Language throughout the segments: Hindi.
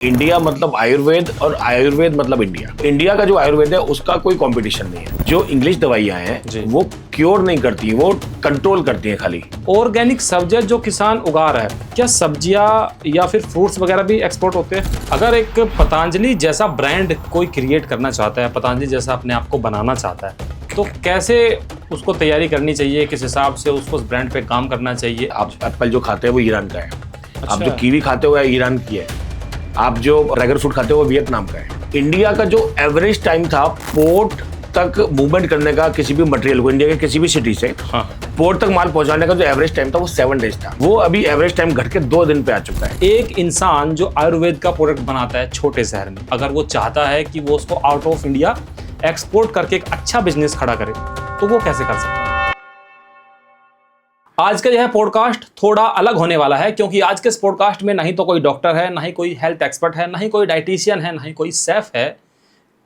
इंडिया मतलब आयुर्वेद और आयुर्वेद मतलब इंडिया। इंडिया का जो आयुर्वेद है उसका कोई कंपटीशन नहीं है। जो इंग्लिश दवाइयां हैं वो क्योर नहीं करती, वो कंट्रोल करती हैं खाली। ऑर्गेनिक सब्जियां जो किसान उगा रहा है, क्या सब्जियां या फिर फ्रूट्स वगैरह भी एक्सपोर्ट होते हैं? अगर एक पतंजलि जैसा ब्रांड कोई क्रिएट करना चाहता है, पतंजलि जैसा अपने आप को बनाना चाहता है, तो कैसे उसको तैयारी करनी चाहिए, किस हिसाब से उसको उस ब्रांड पे काम करना चाहिए? आप एप्पल जो खाते हैं वो ईरान का है। अच्छा। आप जो कीवी खाते हो ईरान की है। आप जो ड्रैगन फ्रूट खाते हो वो वियतनाम का है। इंडिया का जो एवरेज टाइम था पोर्ट तक मूवमेंट करने का किसी भी मटेरियल को, इंडिया के किसी भी सिटी से पोर्ट तक माल पहुंचाने का जो एवरेज टाइम था वो 7 डेज था। वो अभी एवरेज टाइम घट के 2 दिन पे आ चुका है। एक इंसान जो आयुर्वेद का प्रोडक्ट बनाता है छोटे शहर में, अगर वो चाहता है कि वो उसको आउट ऑफ इंडिया एक्सपोर्ट करके एक अच्छा बिजनेस खड़ा करे, तो वो कैसे कर सकता है? आज का यह पॉडकास्ट थोड़ा अलग होने वाला है, क्योंकि आज के इस पॉडकास्ट में नहीं तो कोई डॉक्टर है, ना ही कोई हेल्थ एक्सपर्ट है, ना ही कोई डाइटिशियन है, ना ही कोई शेफ है।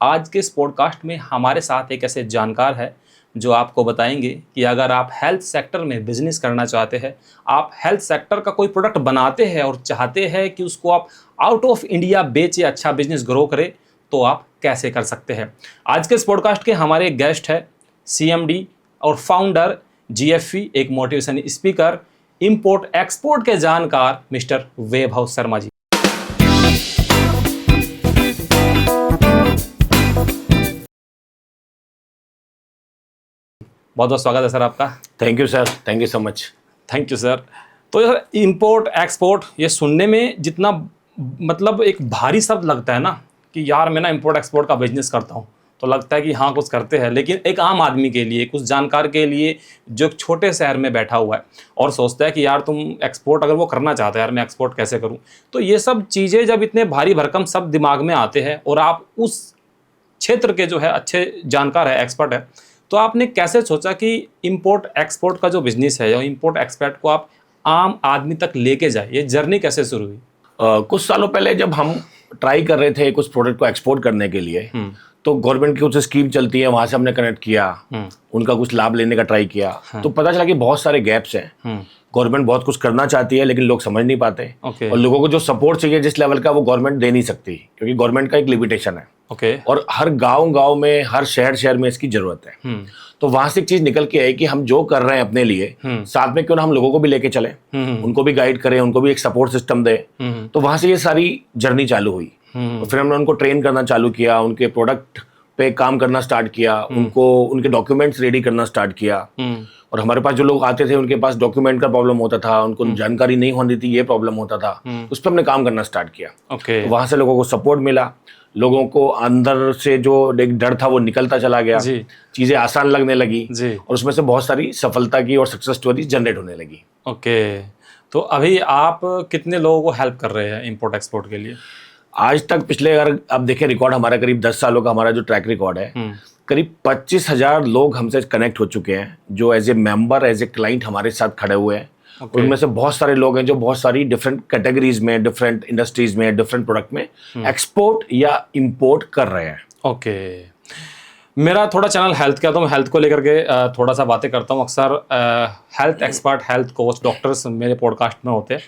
आज के इस पॉडकास्ट में हमारे साथ एक ऐसे जानकार है जो आपको बताएंगे कि अगर आप हेल्थ सेक्टर में बिजनेस करना चाहते हैं, आप हेल्थ सेक्टर का कोई प्रोडक्ट बनाते हैं और चाहते हैं कि उसको आप आउट ऑफ इंडिया बेचे, अच्छा बिजनेस ग्रो करे, तो आप कैसे कर सकते हैं। आज के इस पॉडकास्ट के हमारे गेस्ट है CMD और फाउंडर GFE, एक मोटिवेशन स्पीकर, इंपोर्ट एक्सपोर्ट के जानकार मिस्टर वैभव शर्मा जी। बहुत बहुत स्वागत है सर आपका। Thank you sir, thank you so much. Thank you sir. तो सर, इंपोर्ट एक्सपोर्ट ये सुनने में जितना मतलब एक भारी शब्द लगता है ना, कि यार मैं ना इंपोर्ट एक्सपोर्ट का बिजनेस करता हूँ, तो लगता है कि हाँ कुछ करते हैं, लेकिन एक आम आदमी के लिए, कुछ जानकार के लिए जो एक छोटे शहर में बैठा हुआ है और सोचता है कि यार तुम एक्सपोर्ट अगर वो करना चाहता है, यार मैं एक्सपोर्ट कैसे करूँ, तो ये सब चीज़ें जब इतने भारी भरकम सब दिमाग में आते हैं और आप उस क्षेत्र के जो है अच्छे जानकार है, एक्सपर्ट है, तो आपने कैसे सोचा कि इंपोर्ट एक्सपोर्ट का जो बिजनेस है या इंपोर्ट एक्सपोर्ट को आप आम आदमी तक लेके जाए, ये जर्नी कैसे शुरू हुई? कुछ सालों पहले जब हम ट्राई कर रहे थे कुछ प्रोडक्ट को एक्सपोर्ट करने के लिए, तो गवर्नमेंट की कुछ स्कीम चलती है, वहां से हमने कनेक्ट किया, उनका कुछ लाभ लेने का ट्राई किया। तो पता चला कि बहुत सारे गैप्स हैं। गवर्नमेंट बहुत कुछ करना चाहती है लेकिन लोग समझ नहीं पाते। और लोगों को जो सपोर्ट चाहिए जिस लेवल का, वो गवर्नमेंट दे नहीं सकती, क्योंकि गवर्नमेंट का एक लिमिटेशन है। और हर गांव में, हर शहर में इसकी जरूरत है। तो वहां से एक चीज निकल के आई कि हम जो कर रहे हैं अपने लिए, साथ में क्यों ना हम लोगों को भी लेके चले, उनको भी गाइड करें, उनको भी एक सपोर्ट सिस्टम दे। तो वहां से ये सारी जर्नी चालू हुई। तो फिर हमने उनको ट्रेन करना चालू किया, उनके प्रोडक्ट पे काम करना स्टार्ट किया, उनको उनके डॉक्यूमेंट्स रेडी करना स्टार्ट किया। और हमारे पास जो लोग आते थे उनके पास डॉक्यूमेंट का प्रॉब्लम होता था, उनको जानकारी नहीं होती थी, ये प्रॉब्लम होता था। उस पर हमने काम करना स्टार्ट किया। तो वहां से लोगों को सपोर्ट मिला, लोगों को अंदर से जो एक डर था वो निकलता चला गया, चीजें आसान लगने लगी और उसमें से बहुत सारी सफलता की और सक्सेस स्टोरी जनरेट होने लगी। तो अभी आप कितने लोगों को हेल्प कर रहे हैं इंपोर्ट एक्सपोर्ट के लिए? आज तक पिछले, अगर आप देखें रिकॉर्ड हमारा, करीब 10 सालों का हमारा जो ट्रैक रिकॉर्ड है, करीब 25,000 लोग हमसे कनेक्ट हो चुके हैं, जो as a member, as a client हमारे साथ खड़े हुए हैं। उनमें से बहुत सारे लोग हैं जो बहुत सारी डिफरेंट कैटेगरीज में, डिफरेंट इंडस्ट्रीज में, डिफरेंट प्रोडक्ट में एक्सपोर्ट या इंपोर्ट कर रहे हैं। मेरा थोड़ा चैनल हेल्थ का, तो मैं हेल्थ को लेकर के थोड़ा सा बातें करता हूँ। अक्सर health expert, health coach, doctors मेरे पॉडकास्ट में होते हैं,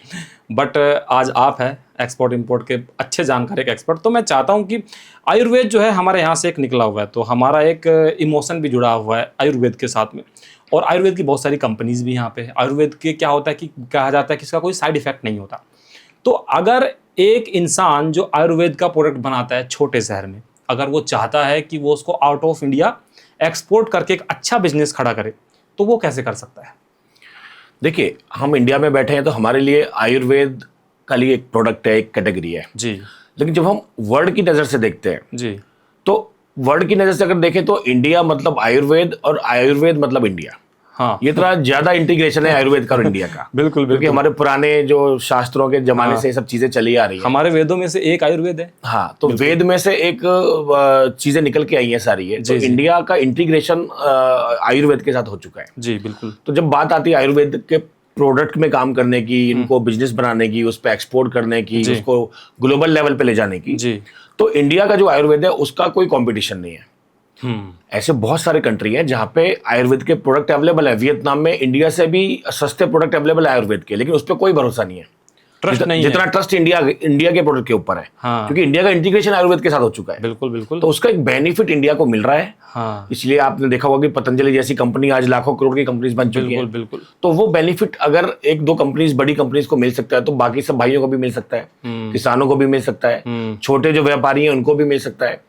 बट आज आप हैं एक्सपोर्ट इंपोर्ट के अच्छे जानकार, एक एक्सपर्ट। तो मैं चाहता हूँ कि आयुर्वेद जो है हमारे यहाँ से एक निकला हुआ है, तो हमारा एक इमोशन भी जुड़ा हुआ है आयुर्वेद के साथ में, और आयुर्वेद की बहुत सारी कंपनीज भी यहाँ पे है। आयुर्वेद के क्या होता है कि कहा जाता है कि इसका कोई साइड इफेक्ट नहीं होता। तो अगर एक इंसान जो आयुर्वेद का प्रोडक्ट बनाता है छोटे शहर में, अगर वो चाहता है कि वो उसको आउट ऑफ इंडिया एक्सपोर्ट करके एक अच्छा बिजनेस खड़ा करे, तो वो कैसे कर सकता है? देखिए, हम इंडिया में बैठे हैं तो हमारे लिए आयुर्वेद का लिए एक प्रोडक्ट है, एक कैटेगरी है जी। लेकिन जब हम वर्ल्ड की नज़र से देखते हैं जी, तो वर्ल्ड की नज़र से अगर देखें तो इंडिया मतलब आयुर्वेद और आयुर्वेद मतलब इंडिया। हाँ, ये इतना ज्यादा इंटीग्रेशन है आयुर्वेद का और इंडिया का। बिल्कुल, क्योंकि हमारे पुराने जो शास्त्रों के जमाने से सब चीजें चली आ रही है। हमारे वेदों में से एक आयुर्वेद है। हाँ, तो वेद में से एक चीजें निकल के आई हैं सारी है। तो इंडिया का इंटीग्रेशन आयुर्वेद के साथ हो चुका है जी। बिल्कुल। तो जब बात आती है आयुर्वेद के प्रोडक्ट में काम करने की, इनको बिजनेस बनाने की, उस पर एक्सपोर्ट करने की, उसको ग्लोबल लेवल पे ले जाने की जी, तो इंडिया का जो आयुर्वेद है उसका कोई कॉम्पिटिशन नहीं है। ऐसे बहुत सारे कंट्री हैं जहां पे आयुर्वेद के प्रोडक्ट अवेलेबल है। वियतनाम में इंडिया से भी सस्ते प्रोडक्ट अवेलेबल है आयुर्वेद के, लेकिन उस पर कोई भरोसा नहीं है। ट्रस्ट नहीं है। जितना ट्रस्ट इंडिया के प्रोडक्ट के ऊपर है, हाँ। क्योंकि इंडिया का इंटीग्रेशन आयुर्वेद के साथ हो चुका है। बिल्कुल बिल्कुल। तो उसका एक बेनिफिट इंडिया को मिल रहा है। हाँ इसलिए आपने देखा होगा कि पतंजलि जैसी कंपनी आज लाखों करोड़ की कंपनीज बन चुकी बिल्कुल है। बिल्कुल। तो वो बेनिफिट अगर एक दो कंपनीज, बड़ी कंपनीज को मिल सकता है, तो बाकी सब भाइयों को भी मिल सकता है, किसानों को भी मिल सकता है, छोटे जो व्यापारी हैं उनको भी मिल सकता है,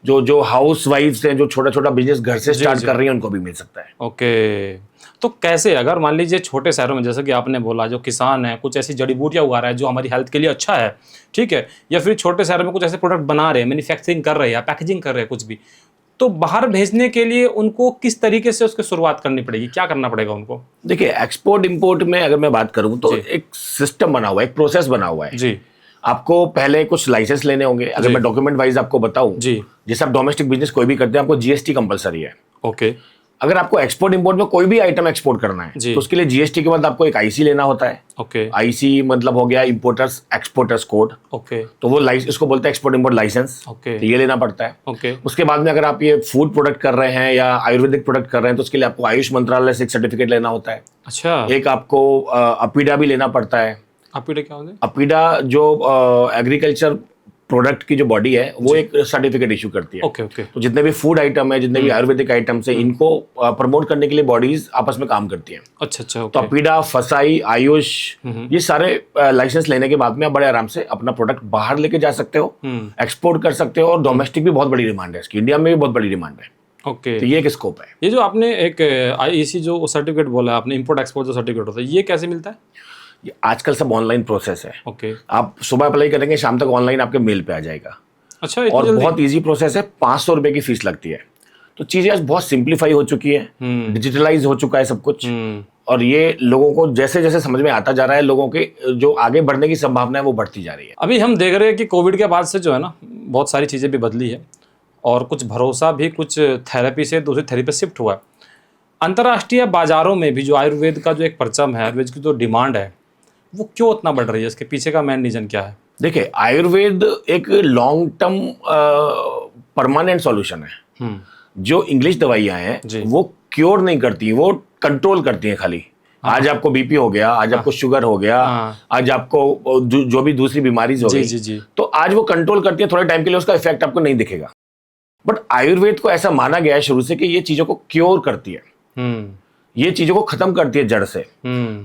जो हाउस वाइफ्स हैं, जो छोटा छोटा बिजनेस घर से स्टार्ट कर रही हैं, उनको भी मिल सकता है। ओके, तो कैसे, अगर मान लीजिए छोटे शहरों में, जैसे कि आपने बोला, जो किसान है कुछ ऐसी जड़ी बूटियां उगा रहा है जो हमारी हेल्थ के लिए अच्छा है, ठीक है, या फिर छोटे शहरों में कुछ ऐसे प्रोडक्ट बना रहे हैं, मैन्युफैक्चरिंग कर रहे हैं, पैकेजिंग कर रहे हैं कुछ भी, तो बाहर भेजने के लिए उनको किस तरीके से उसकी शुरुआत करनी पड़ेगी, क्या करना पड़ेगा उनको? देखिए, एक्सपोर्ट इंपोर्ट में अगर मैं बात करूं तो एक सिस्टम बना हुआ है, एक प्रोसेस बना हुआ है जी। आपको पहले कुछ लाइसेंस लेने होंगे। अगर मैं डॉक्यूमेंट वाइज आपको बताऊं, जी। जैसे आप डोमेस्टिक बिजनेस कोई भी करते हैं, आपको जीएसटी कंपलसरी है। ओके। अगर आपको एक्सपोर्ट इंपोर्ट में कोई भी आइटम एक्सपोर्ट करना है, तो उसके लिए जीएसटी के बाद आपको एक आईसी लेना होता है। ओके। आईसी मतलब हो गया इंपोर्टर्स एक्सपोर्टर्स कोड। ओके। तो वो इसको बोलते हैं एक्सपोर्ट इंपोर्ट लाइसेंस। ओके। तो ये लेना पड़ता है। ओके। उसके बाद में अगर आप ये फूड प्रोडक्ट कर रहे हैं या आयुर्वेदिक प्रोडक्ट कर रहे हैं, तो उसके लिए आपको आयुष मंत्रालय से एक सर्टिफिकेट लेना होता है। अच्छा। एक आपको अपीडा भी लेना पड़ता है। अपीडा क्या होता है? अपीडा जो एग्रीकल्चर प्रोडक्ट की जो बॉडी है, वो एक सर्टिफिकेट इशू करती है। Okay okay. तो जितने भी फूड आइटम है, जितने भी आयुर्वेदिक आइटम्स है, इनको प्रमोट करने के लिए बॉडीज आपस में काम करती हैं। अच्छा अच्छा। तो अपीडा, फसाई, आयुष, ये सारे लाइसेंस लेने के बाद में आप बड़े आराम से अपना प्रोडक्ट बाहर लेके जा सकते हो, एक्सपोर्ट कर सकते हो, और डोमेस्टिक भी बहुत बड़ी डिमांड है इसकी, इंडिया में भी बहुत बड़ी डिमांड है। ओके। तो ये एक स्कोप है। ये जो आपने एक आईईसी जो सर्टिफिकेट बोला आपने, इंपोर्ट एक्सपोर्ट जो सर्टिफिकेट होता है, ये कैसे मिलता है? ये आजकल सब ऑनलाइन प्रोसेस है। ओके। आप सुबह अप्लाई करेंगे, शाम तक ऑनलाइन आपके मेल पे आ जाएगा। अच्छा, और बहुत इजी प्रोसेस है, 500 रुपए की फीस लगती है। तो चीजें आज बहुत सिंप्लीफाई हो चुकी है, डिजिटलाइज हो चुका है सब कुछ, और ये लोगों को जैसे जैसे समझ में आता जा रहा है, लोगों के जो आगे बढ़ने की संभावना है वो बढ़ती जा रही है। अभी हम देख रहे हैं कि कोविड के बाद से जो है ना, बहुत सारी चीज़ें भी बदली है, और कुछ भरोसा भी कुछ थेरेपी से दूसरी थेरेपी पे शिफ्ट हुआ है। अंतर्राष्ट्रीय बाजारों में भी जो आयुर्वेद का जो एक परचम है, आयुर्वेद की जो डिमांड है, वो क्यों उतना बढ़ रही है? इसके पीछे का मेन रीजन क्या है? देखिए, आयुर्वेद एक लॉन्ग टर्म परमानेंट सॉल्यूशन है। जो इंग्लिश दवाइयां हैं वो क्योर नहीं करती, वो कंट्रोल करती हैं खाली। आज आपको बीपी हो गया, आज आपको शुगर हो गया, आज आपको जो भी दूसरी बीमारी हो गई, तो आज वो कंट्रोल करती है थोड़े टाइम के लिए, उसका इफेक्ट आपको नहीं दिखेगा। बट आयुर्वेद को ऐसा माना गया है शुरू से कि ये चीजों को क्योर करती है, ये चीजों को खत्म करती है जड़ से।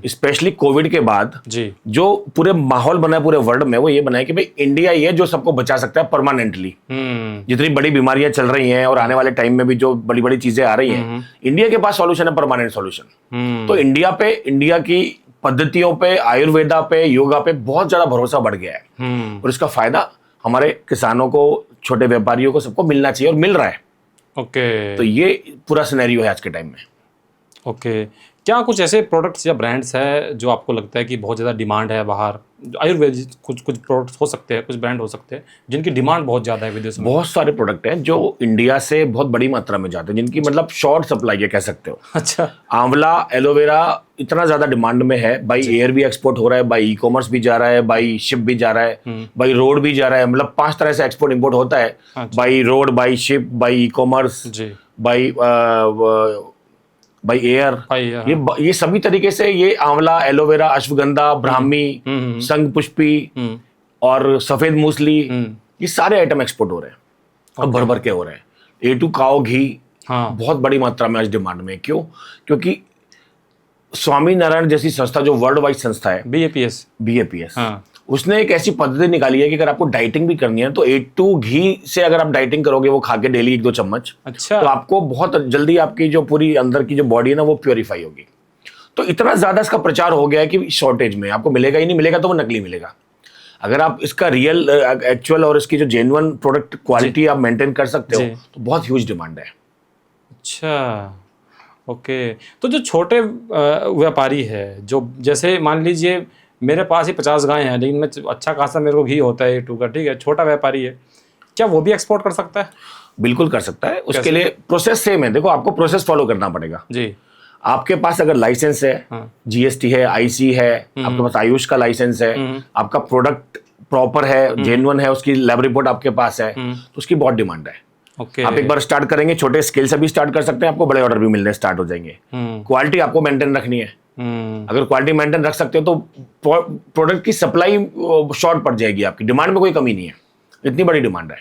स्पेशली कोविड के बाद जो पूरे माहौल बना है पूरे वर्ल्ड में, वो ये बना है कि भाई इंडिया ये जो सबको बचा सकता है परमानेंटली। जितनी बड़ी बीमारियां चल रही हैं और आने वाले टाइम में भी जो बड़ी बड़ी चीजें आ रही हैं, इंडिया के पास सॉल्यूशन है, परमानेंट सॉल्यूशन। तो इंडिया की पद्धतियों पे, आयुर्वेदा पे, योगा पे बहुत ज्यादा भरोसा बढ़ गया है, और इसका फायदा हमारे किसानों को, छोटे व्यापारियों को, सबको मिलना चाहिए, और मिल रहा है। ओके। तो ये पूरा सिनेरियो है आज के टाइम में। ओके। क्या कुछ ऐसे प्रोडक्ट्स या ब्रांड्स है जो आपको लगता है कि बहुत ज़्यादा डिमांड है बाहर? आयुर्वेद कुछ प्रोडक्ट्स हो सकते हैं, कुछ ब्रांड हो सकते हैं जिनकी डिमांड बहुत ज़्यादा है विदेशों में? बहुत सारे प्रोडक्ट हैं जो इंडिया से बहुत बड़ी मात्रा में जाते हैं, जिनकी मतलब शॉर्ट सप्लाई है, कह सकते हो। अच्छा। आंवला, एलोवेरा इतना ज़्यादा डिमांड में है, बाई एयर भी एक्सपोर्ट हो रहा है, बाई ई कॉमर्स भी जा रहा है, बाई शिप भी जा रहा है, बाई रोड भी जा रहा है। मतलब 5 तरह से एक्सपोर्ट इम्पोर्ट होता है, by road, by ship, by e commerce, by air. ये सभी तरीके से ये आंवला, एलोवेरा, अश्वगंधा, ब्राह्मी, संग पुष्पी और सफेद मूसली, ये सारे आइटम एक्सपोर्ट हो रहे हैं, अब भर भर के हो रहे हैं। A2 काओ घी बहुत बड़ी मात्रा में आज डिमांड में। क्यों? क्योंकि स्वामी नारायण जैसी संस्था, जो वर्ल्ड वाइड संस्था है, BAPS, उसने एक ऐसी पद्धति निकाली है कि अगर आपको डाइटिंग भी करनी है तो A2 घी से अगर आप डाइटिंग करोगे, वो खा के डेली 1-2 चम्मच, अच्छा, तो आपको बहुत जल्दी आपकी जो पूरी अंदर की जो बॉडी है ना, वो प्योरीफाई होगी। तो इतना ज्यादा इसका प्रचार हो गया है कि शॉर्टेज में आपको मिलेगा ही नहीं, मिलेगा तो वो नकली मिलेगा। अगर आप इसका रियल, एक्चुअल और इसकी जो जेन्युइन प्रोडक्ट क्वालिटी आप मेंटेन कर सकते हो, तो बहुत ह्यूज डिमांड है। अच्छा, ओके। तो जो छोटे व्यापारी है, जो जैसे मान लीजिए मेरे पास ही 50 गायें हैं, लेकिन मैं अच्छा खासा मेरे को घी होता है A2 का, ठीक है, छोटा व्यापारी है, क्या वो भी एक्सपोर्ट कर सकता है? बिल्कुल कर सकता है। उसके लिए प्रोसेस सेम है। देखो, आपको प्रोसेस फॉलो करना पड़ेगा जी। आपके पास अगर लाइसेंस है, GST है, IC है, आपके पास आयुष का लाइसेंस है, आपका प्रोडक्ट प्रॉपर है, जेन्युइन है, उसकी लैब रिपोर्ट आपके पास है, तो उसकी बहुत डिमांड है। आप एक बार स्टार्ट करेंगे, छोटे स्केल से भी स्टार्ट कर सकते हैं, आपको बड़े ऑर्डर भी मिलने स्टार्ट हो जाएंगे। क्वालिटी आपको मेंटेन रखनी है, अगर क्वालिटी मेंटेन रख सकते हो तो प्रोडक्ट की सप्लाई शॉर्ट पड़ जाएगी, आपकी डिमांड में कोई कमी नहीं है, इतनी बड़ी डिमांड है।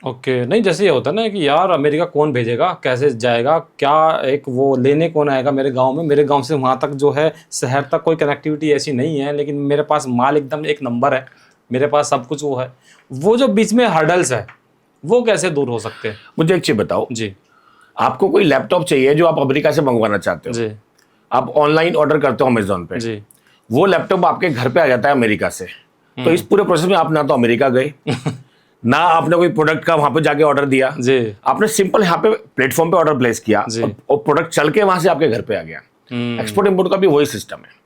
ओके नहीं, जैसे ये होता है ना कि यार अमेरिका कौन भेजेगा, कैसे जाएगा, क्या एक वो लेने कौन आएगा मेरे गांव में, मेरे गांव से वहाँ तक जो है शहर तक कोई कनेक्टिविटी ऐसी नहीं है, लेकिन मेरे पास माल एकदम एक नंबर है, मेरे पास सब कुछ वो है, वो जो बीच में हर्डल्स है वो कैसे दूर हो सकते हैं? मुझे एक चीज बताओ जी आपको कोई लैपटॉप चाहिए जो आप अमेरिका से मंगवाना चाहते हो, जी आप ऑनलाइन ऑर्डर करते हो अमेजोन पे, जी वो लैपटॉप आपके घर पे आ जाता है अमेरिका से। तो इस पूरे प्रोसेस में आप ना तो अमेरिका गए ना आपने कोई प्रोडक्ट का वहां पे जाके ऑर्डर दिया, जी आपने सिंपल यहाँ पे प्लेटफॉर्म पे ऑर्डर प्लेस किया और प्रोडक्ट चल के वहां से आपके घर पे आ गया। एक्सपोर्ट इंपोर्ट का भी वही सिस्टम है।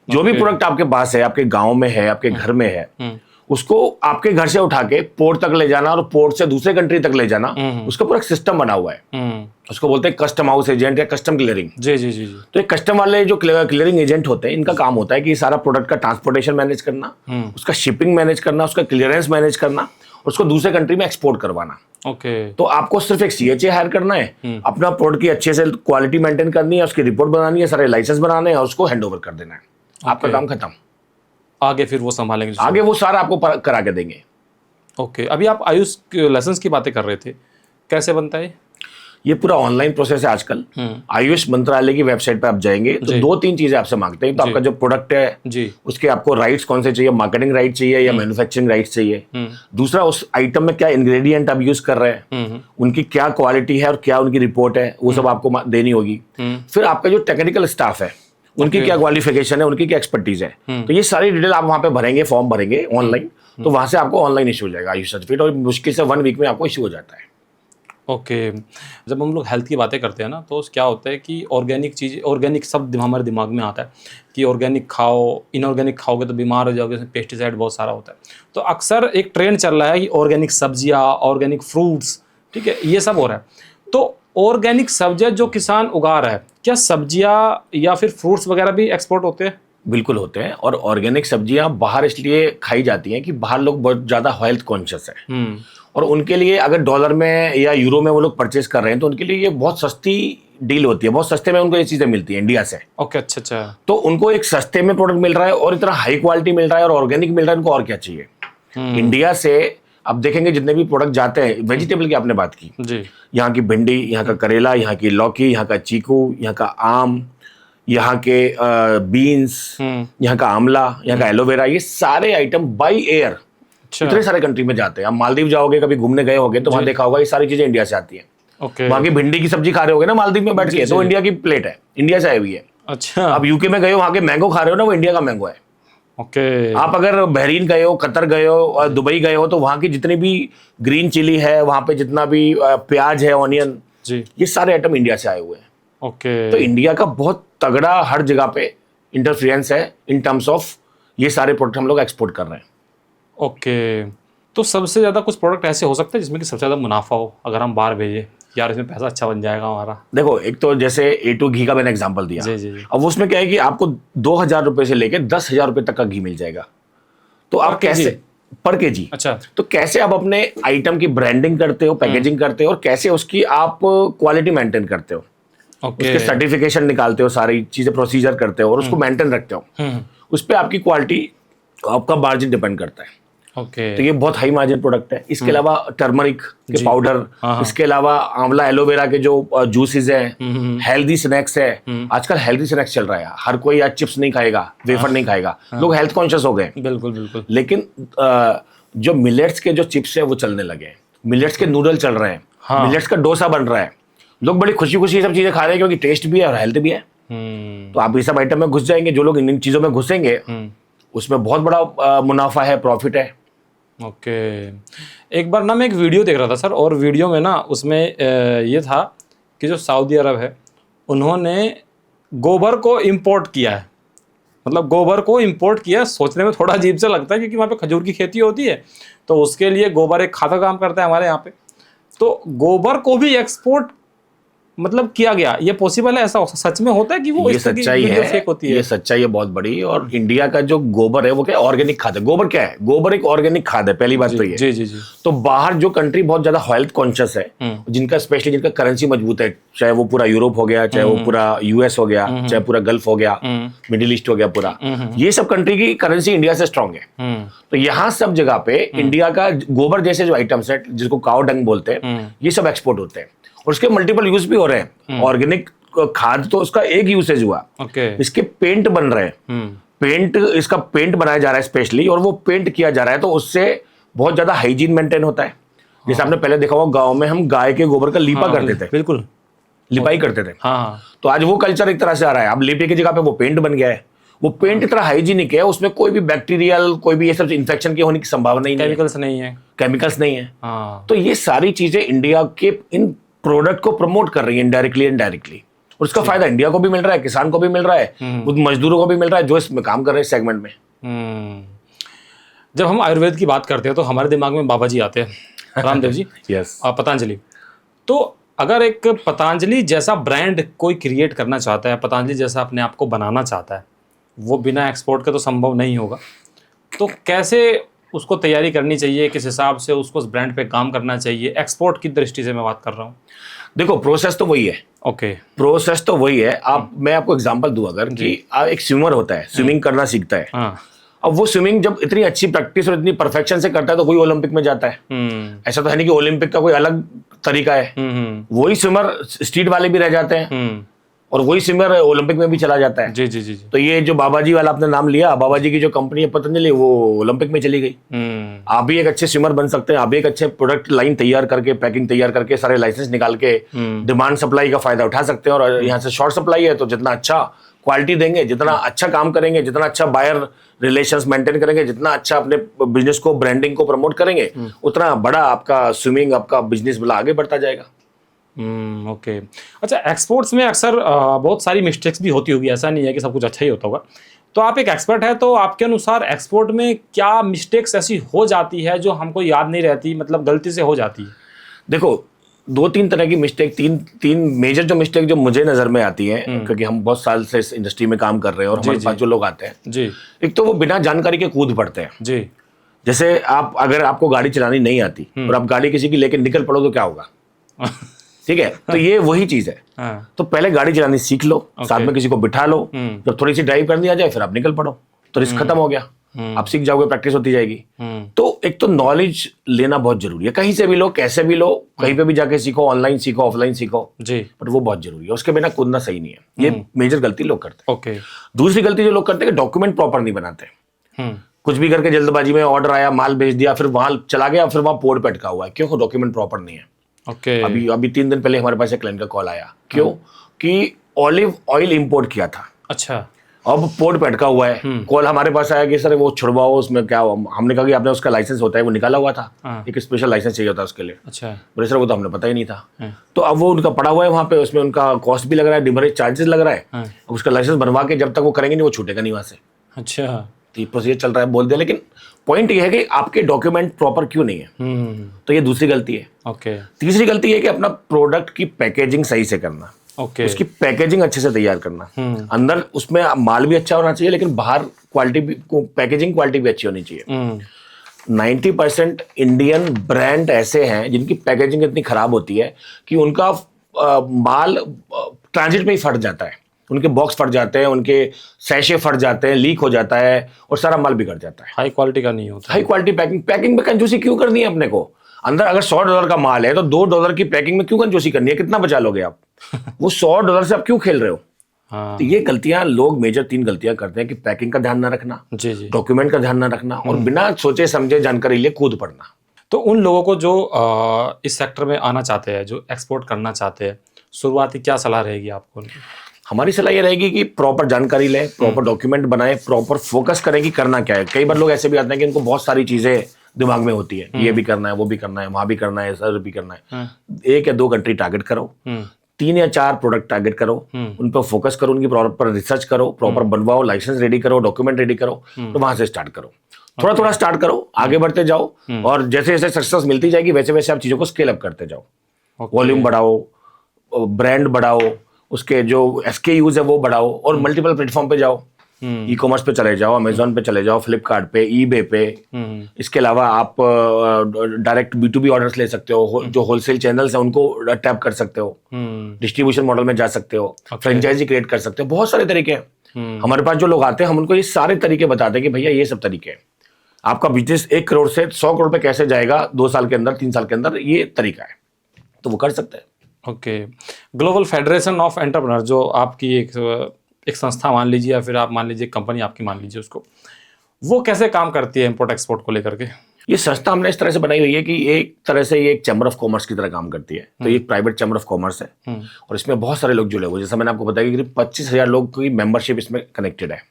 जो भी प्रोडक्ट आपके पास है, आपके गांव में है, आपके घर में है, उसको आपके घर से उठा के पोर्ट तक ले जाना और पोर्ट से दूसरे कंट्री तक ले जाना, उसका पूरा सिस्टम बना हुआ है। उसको बोलते हैं कस्टम हाउस एजेंट या कस्टम क्लियरिंग। जी जी जी जी तो ये कस्टम वाले जो क्लियरिंग एजेंट होते हैं, इनका काम होता है कि सारा प्रोडक्ट का ट्रांसपोर्टेशन मैनेज करना, उसका शिपिंग मैनेज करना, उसका क्लियरेंस मैनेज करना, उसको दूसरे कंट्री में एक्सपोर्ट करवाना। ओके तो आपको सिर्फ एक सीएचए हायर करना है, अपना प्रोडक्ट की अच्छे से क्वालिटी मेंटेन करनी है, उसकी रिपोर्ट बनानी है, सारे लाइसेंस बनाने हैं और उसको हैंड ओवर कर देना है, आपका काम खत्म। आगे फिर वो संभालेंगे? आगे वो सारा आपको करा के देंगे। ओके अभी आप आयुष लाइसेंस की बातें कर रहे थे, कैसे बनता है ये पूरा ऑनलाइन प्रोसेस है आजकल। आयुष मंत्रालय की वेबसाइट पे आप जाएंगे तो 2-3 चीजें आपसे मांगते हैं। तो आपका जो प्रोडक्ट है जी उसके आपको राइट्स कौन से चाहिए, मार्केटिंग राइट चाहिए या मैन्युफैक्चरिंग राइट्स चाहिए। दूसरा उस आइटम में क्या इंग्रेडिएंट आप यूज कर रहे हैं, उनकी क्या क्वालिटी है और क्या उनकी रिपोर्ट है, वो सब आपको देनी होगी। फिर आपका जो टेक्निकल स्टाफ है उनकी क्या क्वालिफिकेशन है, उनकी क्या एक्सपर्टीज है, तो ये सारी डिटेल आप वहां पे भरेंगे, फॉर्म भरेंगे ऑनलाइन, तो वहां से आपको ऑनलाइन इशू हो जाएगा आयुष सर्टिफिकेट, और मुश्किल से 1 वीक में आपको इशू हो जाता है। ओके जब हम लोग हेल्थ की बातें करते हैं ना, तो क्या होता है कि ऑर्गेनिक चीज़, ऑर्गेनिक शब्द हमारे दिमाग में आता है कि ऑर्गेनिक खाओ, इनऑर्गेनिक खाओगे तो बीमार हो जाओगे, इसमें पेस्टिसाइड बहुत सारा होता है। तो अक्सर एक ट्रेंड चल रहा है कि ऑर्गेनिक सब्जियाँ, ऑर्गेनिक फ्रूट्स, ठीक है, ये सब हो रहा है। तो ऑर्गेनिक सब्जियाँ जो किसान उगा रहा है, क्या सब्जियाँ या फिर फ्रूट्स वगैरह भी एक्सपोर्ट होते हैं? बिल्कुल होते हैं। और ऑर्गेनिक सब्जियां बाहर इसलिए खाई जाती हैं कि बाहर लोग बहुत ज़्यादा हेल्थ कॉन्शियस है, और उनके लिए अगर डॉलर में या यूरो में वो लोग परचेस कर रहे हैं तो उनके लिए ये बहुत सस्ती डील होती है, बहुत सस्ते में उनको ये चीज़ें मिलती हैं इंडिया से। ओके अच्छा अच्छा। तो उनको एक सस्ते में प्रोडक्ट मिल रहा है और इतना हाई क्वालिटी मिल रहा है और ऑर्गेनिक मिल रहा है, उनको और क्या चाहिए। इंडिया से अब देखेंगे जितने भी प्रोडक्ट जाते हैं, वेजिटेबल की आपने बात की जी, यहाँ की भिंडी, यहाँ का करेला, यहाँ की लौकी, यहाँ का चीकू, यहाँ का आम, यहाँ के बीन्स, यहाँ का आंवला, यहाँ का एलोवेरा, ये सारे आइटम बाई एयर इतने सारे कंट्री में जाते हैं। आप मालदीव जाओगे, कभी घूमने गए होगे तो वहां देखा होगा ये सारी चीजें इंडिया से आती हैं। ओके वहां की भिंडी की सब्जी खा रहे होगे ना मालदीव में बैठ के, तो इंडिया की प्लेट है, इंडिया से आई हुई है। अच्छा आप यूके में गए हो, वहां के मैंगो खा रहे हो ना, वो इंडिया का मैंगो है। ओके आप अगर बहरीन गए हो, कतर गए हो और दुबई गए हो, तो वहां की जितनी भी ग्रीन चिली है, वहां पे जितना भी प्याज है, ऑनियन, जी, ये सारे आइटम इंडिया से आए हुए हैं। ओके तो इंडिया का बहुत तगड़ा हर जगह पे इंटरफेरेंस है इन टर्म्स ऑफ ये सारे प्रोडक्ट हम लोग एक्सपोर्ट कर रहे हैं। ओके तो सबसे ज़्यादा कुछ प्रोडक्ट ऐसे हो सकते हैं जिसमें कि सबसे ज़्यादा मुनाफा हो, अगर हम बाहर भेजें, यार इसमें पैसा अच्छा बन जाएगा हमारा? देखो, एक तो जैसे A2 घी का मैंने एग्जांपल दिया। जी जी जी। अब उसमें क्या है कि आपको 2,000 रुपए से लेके 10,000 रुपए तक का घी मिल जाएगा। तो आप कैसे पर केजी, अच्छा, तो कैसे आप अपने आइटम की ब्रांडिंग करते हो, पैकेजिंग करते हो, और कैसे उसकी आप क्वालिटी मेंटेन करते हो, ओके उसके सर्टिफिकेशन निकालते हो, सारी चीजें प्रोसीजर करते हो और उसको मेंटेन रखते हो, उस पर आपकी क्वालिटी, आपका मार्जिन डिपेंड करता है। ओके तो ये बहुत हाई मार्जिन प्रोडक्ट है। इसके अलावा टर्मरिक के पाउडर, इसके अलावा आंवला एलोवेरा के जो जूसेस हैं, हेल्दी स्नैक्स है। आजकल हेल्दी स्नैक्स चल रहा है, हर कोई आज चिप्स नहीं खाएगा, वेफर नहीं खाएगा, लोग हेल्थ कॉन्शियस हो गए। बिल्कुल बिल्कुल। लेकिन जो मिलेट्स के जो चिप्स है वो चलने लगे, मिलेट्स के नूडल चल रहे हैं, मिलेट्स का डोसा बन रहा है, लोग बड़ी खुशी खुशी सब चीजें खा रहे हैं क्योंकि टेस्ट भी है और हेल्थ भी है। तो आप ये सब आइटम में घुस जाएंगे, जो लोग इन चीजों में घुसेंगे उसमें बहुत बड़ा मुनाफा है, प्रॉफिट है। ओके एक बार ना मैं एक वीडियो देख रहा था सर, और वीडियो में ना उसमें ये था कि जो सऊदी अरब है उन्होंने गोबर को इंपोर्ट किया है, मतलब गोबर को इंपोर्ट किया। सोचने में थोड़ा अजीब सा लगता है क्योंकि वहाँ पे खजूर की खेती होती है, तो उसके लिए गोबर एक खाद का काम करता है हमारे यहाँ पे। तो गोबर को भी एक्सपोर्ट मतलब किया गया, ये पॉसिबल है? ऐसा सच में होता है कि वो ये इस तरह की सच्चाई वीडियो है, फेक होती है? ये सच्चाई है बहुत बड़ी। और इंडिया का जो गोबर है वो क्या ऑर्गेनिक खाद है। गोबर क्या है? गोबर एक ऑर्गेनिक खाद है, पहली बात तो ये। जी जी जी। तो बाहर जो कंट्री बहुत ज्यादा हेल्थ कॉन्शियस है, जिनका स्पेशली जिनका करेंसी मजबूत है, चाहे वो पूरा यूरोप हो गया, चाहे वो पूरा यूएस हो गया, चाहे पूरा गल्फ हो गया, मिडिल ईस्ट हो गया पूरा, ये सब कंट्री की करेंसी इंडिया से स्ट्रांग है। तो यहाँ सब जगह पे इंडिया का गोबर जैसे जो आइटम्स है, जिसको काव डंग बोलते हैं, ये सब एक्सपोर्ट होते हैं और उसके मल्टीपल यूज भी हो रहे हैं। ऑर्गेनिक खाद तो उसका एक यूसेज हुआ, इसके पेंट बन रहे हैं, पेंट, इसका पेंट बनाया जा रहा है स्पेशली, और वो पेंट किया जा रहा है तो उससे बहुत ज्यादा हाइजीन मेंटेन होता है। जैसे आपने पहले देखा होगा गांव में हम गाय के गोबर का लीपा करते थे, बिल्कुल लिपाई करते थे। हाँ। तो आज वो कल्चर एक तरह से आ रहा है, अब लिपे की जगह पे वो पेंट बन गया है। वो पेंट इतना हाइजीनिक है, उसमें कोई भी बैक्टीरियल, कोई भी ये सब इन्फेक्शन की होने की संभावना ही नहीं है, केमिकल्स नहीं है। हाँ। तो ये सारी चीजें इंडिया के इन प्रोडक्ट को प्रमोट कर रही है इनडायरेक्टली इनडायरेक्टली, और उसका फायदा इंडिया को भी मिल रहा है, किसान को भी मिल रहा है, उन मजदूरों को भी मिल रहा है जो इसमें काम कर रहे हैं सेगमेंट में। जब हम आयुर्वेद की बात करते हैं तो हमारे दिमाग में बाबा जी आते हैं, रामदेव जी। यस। पतंजलि। तो अगर एक पतंजलि जैसा ब्रांड कोई क्रिएट करना चाहता है, पतंजलि जैसा अपने आप को बनाना चाहता है, वो बिना एक्सपोर्ट के तो संभव नहीं होगा। तो कैसे उसको तैयारी करनी चाहिए, किस हिसाब से उसको उस ब्रांड पे काम करना चाहिए, एक्सपोर्ट की दृष्टि से मैं बात कर रहा हूँ? देखो प्रोसेस तो वही है। ओके। प्रोसेस तो वही है। आप, मैं आपको एग्जांपल दूं अगर, कि एक स्विमर होता है, स्विमिंग करना सीखता है। हाँ। अब वो स्विमिंग जब इतनी अच्छी प्रैक्टिस और इतनी परफेक्शन से करता है तो वही ओलंपिक में जाता है। ऐसा तो है नहीं कि ओलंपिक का कोई अलग तरीका है। वही स्विमर स्ट्रीट वाले भी रह जाते हैं और वही स्विमर ओलंपिक में भी चला जाता है। जी जी जी। तो ये जो बाबा जी वाला आपने नाम लिया, बाबा जी की जो कंपनी है पतंजलि, वो ओलंपिक में चली गई। आप भी एक अच्छे स्विमर बन सकते हैं, आप भी एक अच्छे प्रोडक्ट लाइन तैयार करके, पैकिंग तैयार करके, सारे लाइसेंस निकाल के डिमांड सप्लाई का फायदा उठा सकते हैं। और यहाँ से शॉर्ट सप्लाई है तो जितना अच्छा क्वालिटी देंगे, जितना अच्छा काम करेंगे, जितना अच्छा बायर रिलेशंस मेंटेन करेंगे, जितना अच्छा अपने बिजनेस को, ब्रांडिंग को प्रमोट करेंगे, उतना बड़ा आपका स्विमिंग, आपका बिजनेस वाला आगे बढ़ता जाएगा। ओके। अच्छा, एक्सपोर्ट्स में अक्सर बहुत सारी मिस्टेक्स भी होती होगी, ऐसा नहीं है कि सब कुछ अच्छा ही होता होगा। तो आप एक एक्सपर्ट है, तो आपके अनुसार एक्सपोर्ट में क्या मिस्टेक्स ऐसी हो जाती है जो हमको याद नहीं रहती, मतलब गलती से हो जाती है? देखो, 2-3 तरह की मिस्टेक, तीन मेजर जो मिस्टेक जो मुझे नजर में आती है, क्योंकि हम बहुत साल से इस इंडस्ट्री में काम कर रहे हैं और हमारे पास जो लोग आते हैं जी, एक तो वो बिना जानकारी के कूद पड़ते हैं जी। जैसे आप, अगर आपको गाड़ी चलानी नहीं आती और आप गाड़ी किसी की लेके निकल पड़ो तो क्या होगा? ठीक है, तो ये वही चीज है। हाँ। तो पहले गाड़ी चलानी सीख लो, साथ में किसी को बिठा लो, जब थोड़ी सी ड्राइव करनी आ जाए फिर आप निकल पड़ो, तो रिस्क खत्म हो गया, आप सीख जाओगे, प्रैक्टिस होती जाएगी। तो एक तो नॉलेज लेना बहुत जरूरी है, कहीं से भी लो, कैसे भी लो, कहीं पे भी जाके सीखो, ऑनलाइन सीखो, ऑफलाइन सीखो जी, बट वो बहुत जरूरी है, उसके बिना कूदना सही नहीं है। ये मेजर गलती लोग करते हैं। ओके। दूसरी गलती जो लोग करते हैं, डॉक्यूमेंट प्रॉपर नहीं बनाते। कुछ भी करके जल्दबाजी में ऑर्डर आया, माल भेज दिया, फिर वहां चला गया, फिर वहां पोर्ट पे अटका हुआ है, क्यों? डॉक्यूमेंट प्रॉपर नहीं है। ओके। अभी 3 दिन पहले हमारे पास एक क्लाइंट का कॉल आया, क्यों? कि ऑलिव ऑयल इंपोर्ट किया था। अच्छा। अब पोर्ट पे अटका हुआ है, कॉल हमारे पास आया कि सर वो छुड़वाओ, उसमें क्या? हमने कहा कि आपने उसका लाइसेंस होता है, वो निकाला हुआ था, एक स्पेशल लाइसेंस चाहिए होता है उसके लिए। अच्छा। बोले सर वो तो हमने पता ही नहीं था। तो अब वो उनका पड़ा हुआ है वहाँ पे, उसमें उनका कॉस्ट भी लग रहा है, डिमरेज चार्जेस लग रहा है, उसका लाइसेंस बनवा के जब तक वो करेंगे नहीं, वो छूटेगा नहीं वहाँ से। अच्छा। प्रोसीजर चल रहा है, बोल दिया, लेकिन पॉइंट ये है कि आपके डॉक्यूमेंट प्रॉपर क्यों नहीं है। तो ये दूसरी गलती है। ओके। तीसरी गलती है कि अपना प्रोडक्ट की पैकेजिंग सही से करना। ओके। उसकी पैकेजिंग अच्छे से तैयार करना, अंदर उसमें माल भी अच्छा होना चाहिए, लेकिन बाहर क्वालिटी भी, पैकेजिंग क्वालिटी भी अच्छी होनी चाहिए। 90% इंडियन ब्रांड ऐसे हैं जिनकी पैकेजिंग इतनी खराब होती है कि उनका माल ट्रांजिट में ही फट जाता है, उनके बॉक्स फट जाते हैं, उनके सैशे फट जाते हैं, लीक हो जाता है और सारा माल बिगड़ जाता है। हाई क्वालिटी का नहीं होता। हाई क्वालिटी पैकिंग में कंजूसी क्यों करनी है अपने को? अंदर अगर $100 का माल है तो $2 की पैकिंग में क्यों कंजूसी करनी है? कितना बचा लोगे आप? वो $100 से आप क्यों खेल रहे हो? हाँ। तो ये गलतियां लोग, मेजर 3 गलतियां करते हैं कि पैकिंग का ध्यान ना रखना, जी जी, डॉक्यूमेंट का ध्यान ना रखना और बिना सोचे समझे जानकारी लिए कूद पड़ना। तो उन लोगों को जो इस सेक्टर में आना चाहते हैं, जो एक्सपोर्ट करना चाहते हैं, शुरुआती क्या सलाह रहेगी आपको? हमारी सलाह ये रहेगी कि प्रॉपर जानकारी लें, प्रॉपर डॉक्यूमेंट बनाएं, प्रॉपर फोकस करें कि करना क्या है। कई बार लोग ऐसे भी आते हैं कि इनको बहुत सारी चीजें दिमाग में होती है, ये भी करना है, वो भी करना है, वहां भी करना है, सर भी करना है। 1 या 2 कंट्री टारगेट करो, 3 या 4 प्रोडक्ट टारगेट करो, उन पर फोकस करो, उनकी प्रॉपर रिसर्च करो, प्रॉपर बनवाओ, लाइसेंस रेडी करो, डॉक्यूमेंट रेडी करो, तो वहां से स्टार्ट करो। थोड़ा थोड़ा स्टार्ट करो, आगे बढ़ते जाओ और जैसे जैसे सक्सेस मिलती जाएगी वैसे वैसे आप चीजों को स्केल अप करते जाओ, वॉल्यूम बढ़ाओ, ब्रांड बढ़ाओ, उसके जो SKUs है वो बढ़ाओ और मल्टीपल प्लेटफॉर्म पे जाओ। ई कॉमर्स पे चले जाओ, अमेजोन पे चले जाओ, फ्लिपकार्ट पे, ईबे पे। इसके अलावा आप डायरेक्ट B2B ऑर्डर्स ले सकते हो, जो होलसेल चैनल्स हैं उनको टैप कर सकते हो, डिस्ट्रीब्यूशन मॉडल में जा सकते हो, फ्रेंचाइजी क्रिएट कर सकते हो। बहुत सारे तरीके हैं हमारे पास। जो लोग आते हैं हम उनको ये सारे तरीके बताते हैं कि भैया ये सब तरीके हैं, आपका बिजनेस 1 करोड़ से 100 करोड़ पे कैसे जाएगा 2 साल के अंदर, 3 साल के अंदर, ये तरीका है, तो वो कर सकते हैं। Okay, global federation of entrepreneur जो आपकी एक संस्था मान लीजिए, या फिर आप मान लीजिए कंपनी आपकी मान लीजिए उसको, वो कैसे काम करती है इंपोर्ट एक्सपोर्ट को लेकर के? ये संस्था हमने इस तरह से बनाई हुई है कि एक तरह से ये एक चैम्बर ऑफ कॉमर्स की तरह काम करती है। तो ये एक प्राइवेट चैम्बर ऑफ कॉमर्स है और इसमें बहुत सारे लोग जुड़े हुए, जैसा मैंने आपको बताया कि करीब 25,000 लोग की मेंबरशिप इसमें कनेक्टेड है।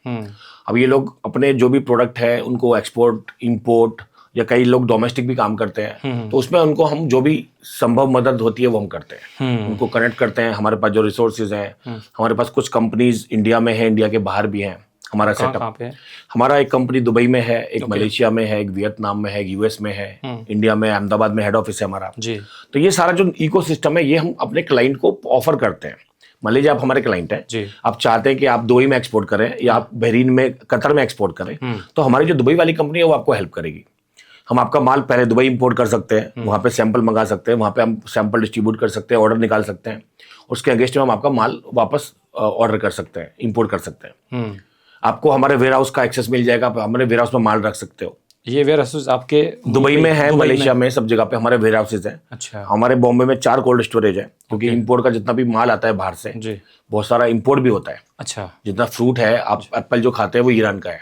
अब ये लोग अपने जो भी प्रोडक्ट है उनको एक्सपोर्ट, इंपोर्ट, या कई लोग डोमेस्टिक भी काम करते हैं, तो उसमें उनको हम जो भी संभव मदद होती है वो हम करते हैं, उनको कनेक्ट करते हैं। हमारे पास जो रिसोर्सेज हैं, हमारे पास कुछ कंपनीज इंडिया में है, इंडिया के बाहर भी हैं। हमारा सेटअप, हमारा एक कंपनी दुबई में है, एक मलेशिया में है, एक वियतनाम में है, एक US में है, इंडिया में अहमदाबाद में हेड ऑफिस है हमारा जी। तो ये सारा जो इकोसिस्टम है ये हम अपने क्लाइंट को ऑफर करते हैं। मान लीजिए आप हमारे क्लाइंट हैं, आप चाहते हैं कि आप दुबई में एक्सपोर्ट करें या आप बहरीन में, कतर में एक्सपोर्ट करें, तो हमारी जो दुबई वाली कंपनी है वो आपको हेल्प करेगी। हम आपका माल पहले दुबई इंपोर्ट कर सकते हैं, वहाँ पे सैंपल मंगा सकते हैं, वहाँ पे हम सैंपल डिस्ट्रीब्यूट कर सकते हैं, ऑर्डर निकाल सकते हैं, उसके अगेंस्ट में हम आपका माल वापस ऑर्डर कर सकते हैं, इंपोर्ट कर सकते हैं। आपको हमारे वेयर हाउस का एक्सेस मिल जाएगा, आप हमारे वेयर हाउस में माल रख सकते हो। ये वेयर हाउस आपके दुबई में है, मलेशिया में, सब जगह पे हमारे वेयर हाउसेज हैं। अच्छा। हमारे बॉम्बे में 4 कोल्ड स्टोरेज है, क्योंकि इंपोर्ट का जितना भी माल आता है बाहर से जी, बहुत सारा इंपोर्ट भी होता है। अच्छा। जितना फ्रूट है, आप एप्पल जो खाते हैं वो ईरान का है,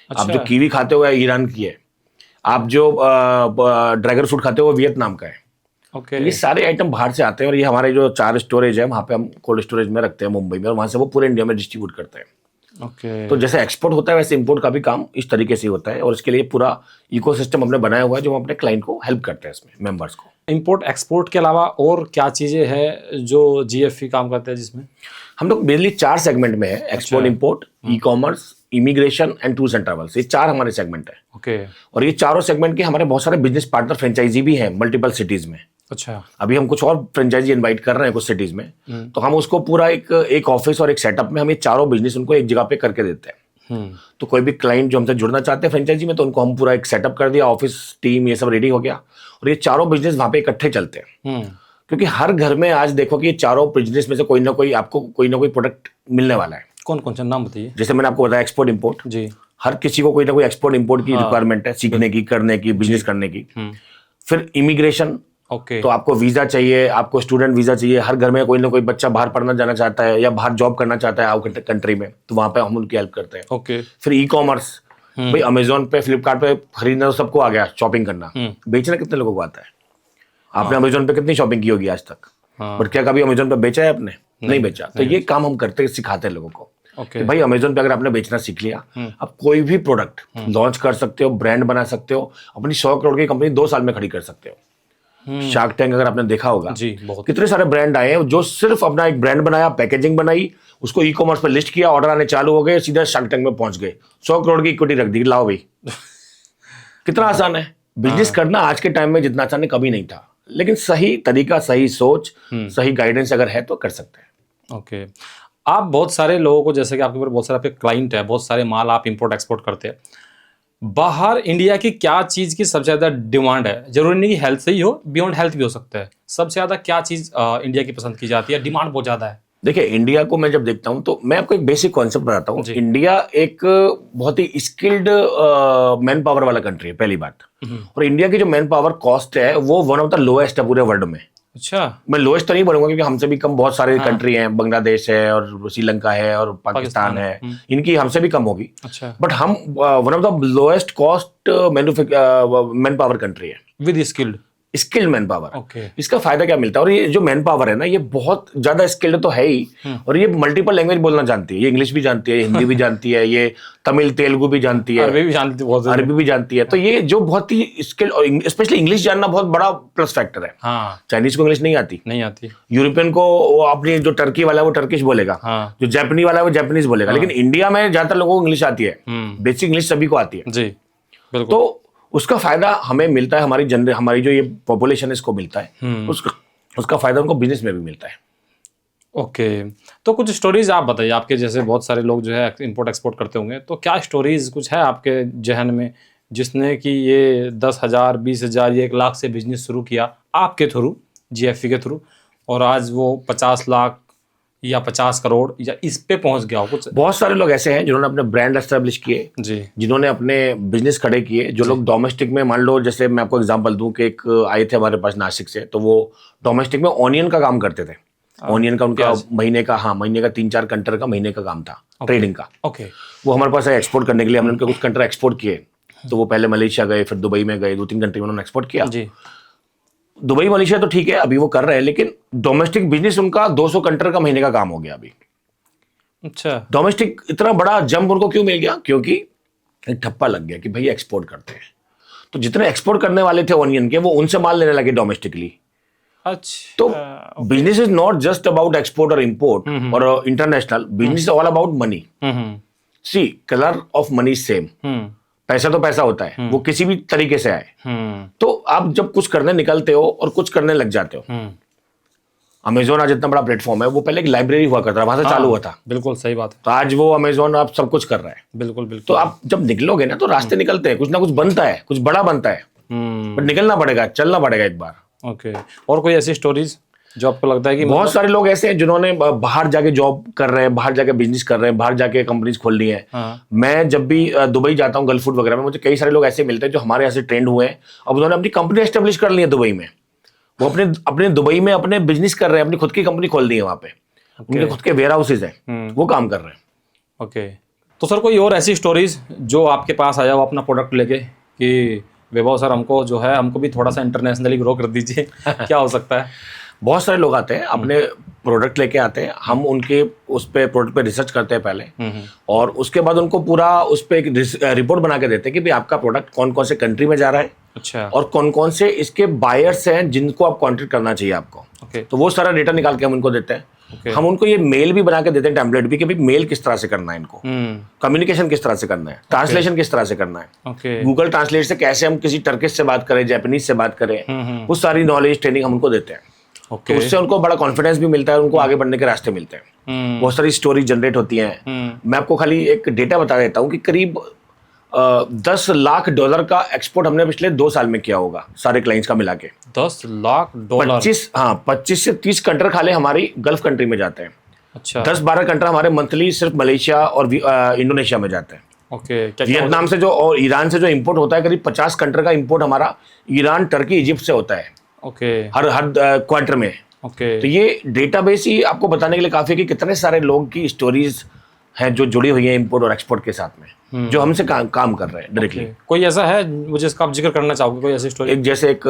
आप जो कीवी खाते हो ईरान की है, आप जो ड्रैगन फ्रूट खाते हो वो वियतनाम का है। ये सारे आइटम बाहर से आते हैं और ये हमारे जो 4 स्टोरेज है वहाँ पे हम कोल्ड स्टोरेज में रखते हैं मुंबई में, और वहाँ से वो पूरे इंडिया में डिस्ट्रीब्यूट करते हैं। तो जैसे एक्सपोर्ट होता है वैसे इंपोर्ट का भी काम इस तरीके से होता है, और इसके लिए पूरा इकोसिस्टम हमने बनाया हुआ है जो हम अपने क्लाइंट को हेल्प करते हैं इसमें, मेंबर्स को। इंपोर्ट एक्सपोर्ट के अलावा और क्या चीजें हैं जो GFE काम करते हैं जिसमें? हम लोग मेनली 4 सेगमेंट में है, export, import, e commerce, immigration and tours and travels. ये 4 हमारे सेगमेंट है। ओके। और ये चारों सेगमेंट के हमारे बहुत सारे बिजनेस पार्टनर, फ्रेंचाइजी भी हैं मल्टीपल सिटीज में। अच्छा। अभी हम कुछ और फ्रेंचाइजी इनवाइट कर रहे हैं कुछ सिटीज में, तो हम उसको पूरा एक ऑफिस और एक सेटअप में हम ये चारों बिजनेस उनको एक जगह पे करके देते हैं। तो कोई भी क्लाइंट जो हमसे जुड़ना चाहते हैं फ्रेंचाइजी में, तो उनको हम पूरा एक सेटअप कर दिया, ऑफिस, टीम, ये सब रेडी हो गया, और ये चारों बिजनेस वहां पे इकट्ठे चलते हैं। क्योंकि हर घर में आज देखो कि ये चारों बिजनेस में से कोई ना कोई आपको कोई ना कोई प्रोडक्ट मिलने वाला है। कौन कौन सा नाम बताइए? जैसे मैंने आपको बताया एक्सपोर्ट इंपोर्ट जी, हर किसी को कोई ना कोई एक्सपोर्ट इंपोर्ट की रिक्वायरमेंट है, सीखने की, करने की, बिजनेस करने की। फिर इमिग्रेशन, तो आपको वीजा चाहिए, आपको स्टूडेंट वीजा चाहिए, हर घर में कोई ना कोई बच्चा बाहर पढ़ना जाना चाहता है या बाहर जॉब करना चाहता है आउट कंट्री में, तो वहां पे हम उनकी हेल्प करते हैं। ओके। फिर ई कॉमर्स, भाई अमेजोन पे, फ्लिपकार्ट पे खरीदना तो सबको आ गया, शॉपिंग करना, बेचना कितने लोगों को आता है? आपने अमेजोन पे कितनी शॉपिंग की होगी आज तक? बट क्या कभी अमेजोन पे बेचा है आपने? नहीं बेचा। तो ये काम हम करते, सिखाते हैं लोगों को कि भाई अमेजोन पे अगर आपने बेचना सीख लिया, आप कोई भी प्रोडक्ट लॉन्च कर सकते हो, ब्रांड बना सकते हो, अपनी 100 करोड़ की कंपनी 2 साल में खड़ी कर सकते हो। शार्क टैंक अगर आपने देखा होगा जी, कितने सारे ब्रांड आए हैं जो सिर्फ अपना एक ब्रांड बनाया, पैकेजिंग बनाई, उसको ई कॉमर्स पर लिस्ट किया, ऑर्डर आने चालू हो गए, सीधा शार्क टैंक में पहुंच गए, 100 करोड़ की इक्विटी रख दी, लाओ भाई। कितना आसान है बिजनेस करना, आज के टाइम में जितना आसान कभी नहीं था, लेकिन सही तरीका, सही सोच, सही गाइडेंस अगर है तो कर सकते हैं। ओके। आप बहुत सारे लोगों को, जैसे कि आपके ऊपर बहुत सारे आपके क्लाइंट है, बहुत सारे माल आप इंपोर्ट एक्सपोर्ट करते हैं, बाहर इंडिया की क्या चीज की सबसे ज्यादा डिमांड है? जरूरी नहीं कि हेल्थ से ही हो, बियॉन्ड हेल्थ भी हो सकता है। सबसे ज्यादा क्या चीज इंडिया की पसंद की जाती है, डिमांड बहुत ज्यादा है? देखिए, इंडिया को मैं जब देखता हूं तो मैं आपको एक बेसिक कॉन्सेप्ट बताता हूं। इंडिया एक बहुत ही स्किल्ड मैन पावर वाला कंट्री है, पहली बात। और इंडिया की जो मैन पावर कॉस्ट है वो वन ऑफ द लोएस्ट है पूरे वर्ल्ड में। अच्छा। मैं लोएस्ट तो नहीं बोलूंगा, क्योंकि हमसे भी कम बहुत सारे कंट्री हैं, बांग्लादेश है और श्रीलंका है और पाकिस्तान है, इनकी हमसे भी कम होगी। अच्छा। बट हम one of the lowest cost man power country है विद स्किल्ड मैन पावर। इसका फायदा क्या मिलता है? और ये जो मैन पावर है ना, ये बहुत ज्यादा स्किल्ड तो है ही, और ये मल्टीपल लैंग्वेज बोलना जानती है, ये इंग्लिश भी जानती है, हिंदी भी जानती है, ये तमिल तेलुगु भी जानती है, अरबी भी जानती है। तो ये जो बहुत ही स्किल्ड, और स्पेशली इंग्लिश जानना बहुत बड़ा प्लस फैक्टर है। चाइनीज को इंग्लिश नहीं आती। यूरोपियन को अपनी जो टर्की वाला है वो टर्किश बोलेगा, जो जापानी वाला है वो जापानीज बोलेगा, लेकिन इंडिया में ज्यादातर लोगों को इंग्लिश आती है, बेसिक इंग्लिश सभी को आती है जी। तो उसका फायदा हमें मिलता है, हमारी जो ये पॉपुलेशन है इसको मिलता है, उसका फायदा उनको बिजनेस में भी मिलता है। ओके, तो कुछ स्टोरीज आप बताइए, आपके जैसे बहुत सारे लोग जो है इंपोर्ट एक्सपोर्ट करते होंगे, तो क्या स्टोरीज कुछ है आपके जहन में जिसने कि ये 10,000 20,000 या 1 लाख से बिजनेस शुरू किया आपके थ्रू, जीएफपी के थ्रू, और आज वो 50 लाख या 50 करोड़ या इस पे पहुंच गया हो कुछ? बहुत सारे लोग ऐसे हैं जिन्होंने अपने ब्रांड एस्टेब्लिश किए जी जिन्होंने अपने बिजनेस खड़े किए। जो लोग डोमेस्टिक में, मान लो जैसे मैं आपको एग्जांपल दूं कि एक आए थे हमारे पास नासिक से, तो वो डोमेस्टिक में ऑनियन का काम करते थे। ऑनियन का उनका महीने का 3-4 कंटर का महीने का काम था, ट्रेडिंग का। ओके वो हमारे पास एक्सपोर्ट करने के लिए हमने उनके कुछ कंटर एक्सपोर्ट किए। तो वो पहले मलेशिया गए, फिर दुबई में गए, 2-3 कंट्री में उन्होंने एक्सपोर्ट किया। जी दुबई मलेशिया तो ठीक है, अभी वो कर रहे हैं, लेकिन डोमेस्टिक बिजनेस उनका 200 कंटर का महीने का काम हो गया अभी। अच्छा डोमेस्टिक इतना बड़ा जंप उनको क्यों मिल गया? क्योंकि एक ठप्पा लग गया कि भाई एक्सपोर्ट करते हैं। तो जितने एक्सपोर्ट करने वाले थे ऑनियन के, वो उनसे माल लेने लगे डोमेस्टिकली। अच्छा तो business is not just about export और इंपोर्ट और international business, is all about money. See, colour of money same. पैसा तो पैसा होता है, वो किसी भी तरीके से आए। तो आप जब कुछ करने निकलते हो और कुछ करने लग जाते हो, अमेजोन आज इतना बड़ा प्लेटफॉर्म है, वो पहले एक लाइब्रेरी हुआ करता था, वहां से चालू हुआ था। बिल्कुल सही बात है, तो आज वो अमेजोन आप सब कुछ कर रहा है। बिल्कुल तो बिल्कुल। आप जब निकलोगे ना, तो रास्ते निकलते हैं, कुछ ना कुछ बनता है, कुछ बड़ा बनता है, बट निकलना पड़ेगा, चलना पड़ेगा एक बार। ओके, और कोई ऐसी स्टोरीज जो आपको लगता है कि बहुत सारे लोग ऐसे हैं जिन्होंने बाहर जाके जॉब कर रहे हैं, बाहर जाके बिजनेस कर रहे हैं, बाहर जाके कंपनीज खोल ली हैं। मैं जब भी दुबई जाता हूँ, गल्फ फूड वगैरह में, मुझे कई सारे लोग ऐसे मिलते हैं जो हमारे यहाँ से ट्रेंड हुए हैं, अब उन्होंने अपनी कंपनी एस्टेब्लिश कर ली है दुबई में। वो अपने दुबई में अपने बिजनेस कर रहे हैं, अपनी खुद की कंपनी खोल दी है वहाँ पे। उनके खुद के वेयर हाउसेज हैं, वो काम कर रहे हैं। ओके, तो सर कोई और ऐसी स्टोरीज जो आपके पास आया हो अपना प्रोडक्ट लेके कि वैभव सर हमको जो है, हमको भी थोड़ा सा इंटरनेशनली ग्रो कर दीजिए, क्या हो सकता है? बहुत सारे लोग आते हैं, अपने प्रोडक्ट लेके आते हैं, हम उनके उस पे प्रोडक्ट पे रिसर्च करते हैं पहले, और उसके बाद उनको पूरा उस पे एक रिपोर्ट बना के देते हैं कि भाई आपका प्रोडक्ट कौन कौन से कंट्री में जा रहा है, अच्छा, और कौन कौन से इसके बायर्स हैं जिनको आप कॉन्टेक्ट करना चाहिए आपको। ओके, तो वो सारा डेटा निकाल के हम उनको देते हैं। हम उनको ये मेल भी बना के देते हैं, टेम्पलेट भी, कि भाई मेल किस तरह से करना है इनको, कम्युनिकेशन किस तरह से करना है, ट्रांसलेशन किस तरह से करना है, ओके, गूगल ट्रांसलेट से कैसे हम किसी टर्किश से बात करें, जापानीज से बात करें, वो सारी नॉलेज ट्रेनिंग हम उनको देते हैं। ओके, तो उससे उनको बड़ा कॉन्फिडेंस भी मिलता है, उनको आगे बढ़ने के रास्ते मिलते हैं। बहुत सारी स्टोरी जनरेट होती हैं। मैं आपको खाली एक डेटा बता देता हूँ कि करीब $10 लाख का एक्सपोर्ट हमने पिछले 2 साल में किया होगा, सारे क्लाइंट्स का मिला के। $10 लाख 25 से 30 कंटर खाली हमारी गल्फ कंट्री में जाते हैं। अच्छा, 10-12 कंटर हमारे मंथली सिर्फ मलेशिया और इंडोनेशिया में जाते हैं। ओके, क्या वियतनाम से जो और ईरान से जो इंपोर्ट होता है, करीब 50 कंटर का इंपोर्ट हमारा ईरान, टर्की, इजिप्ट से होता है ओके, हर क्वार्टर में। ओके, तो ये डेटाबेस ही आपको बताने के लिए काफी है कि कितने सारे लोग की स्टोरीज हैं जो जुड़ी हुई हैं इंपोर्ट और एक्सपोर्ट के साथ में, जो हमसे काम कर रहे हैं डायरेक्टली। कोई ऐसा है मुझे इसका आप जिक्र करना चाहोगे, कोई ऐसी स्टोरी? एक जैसे एक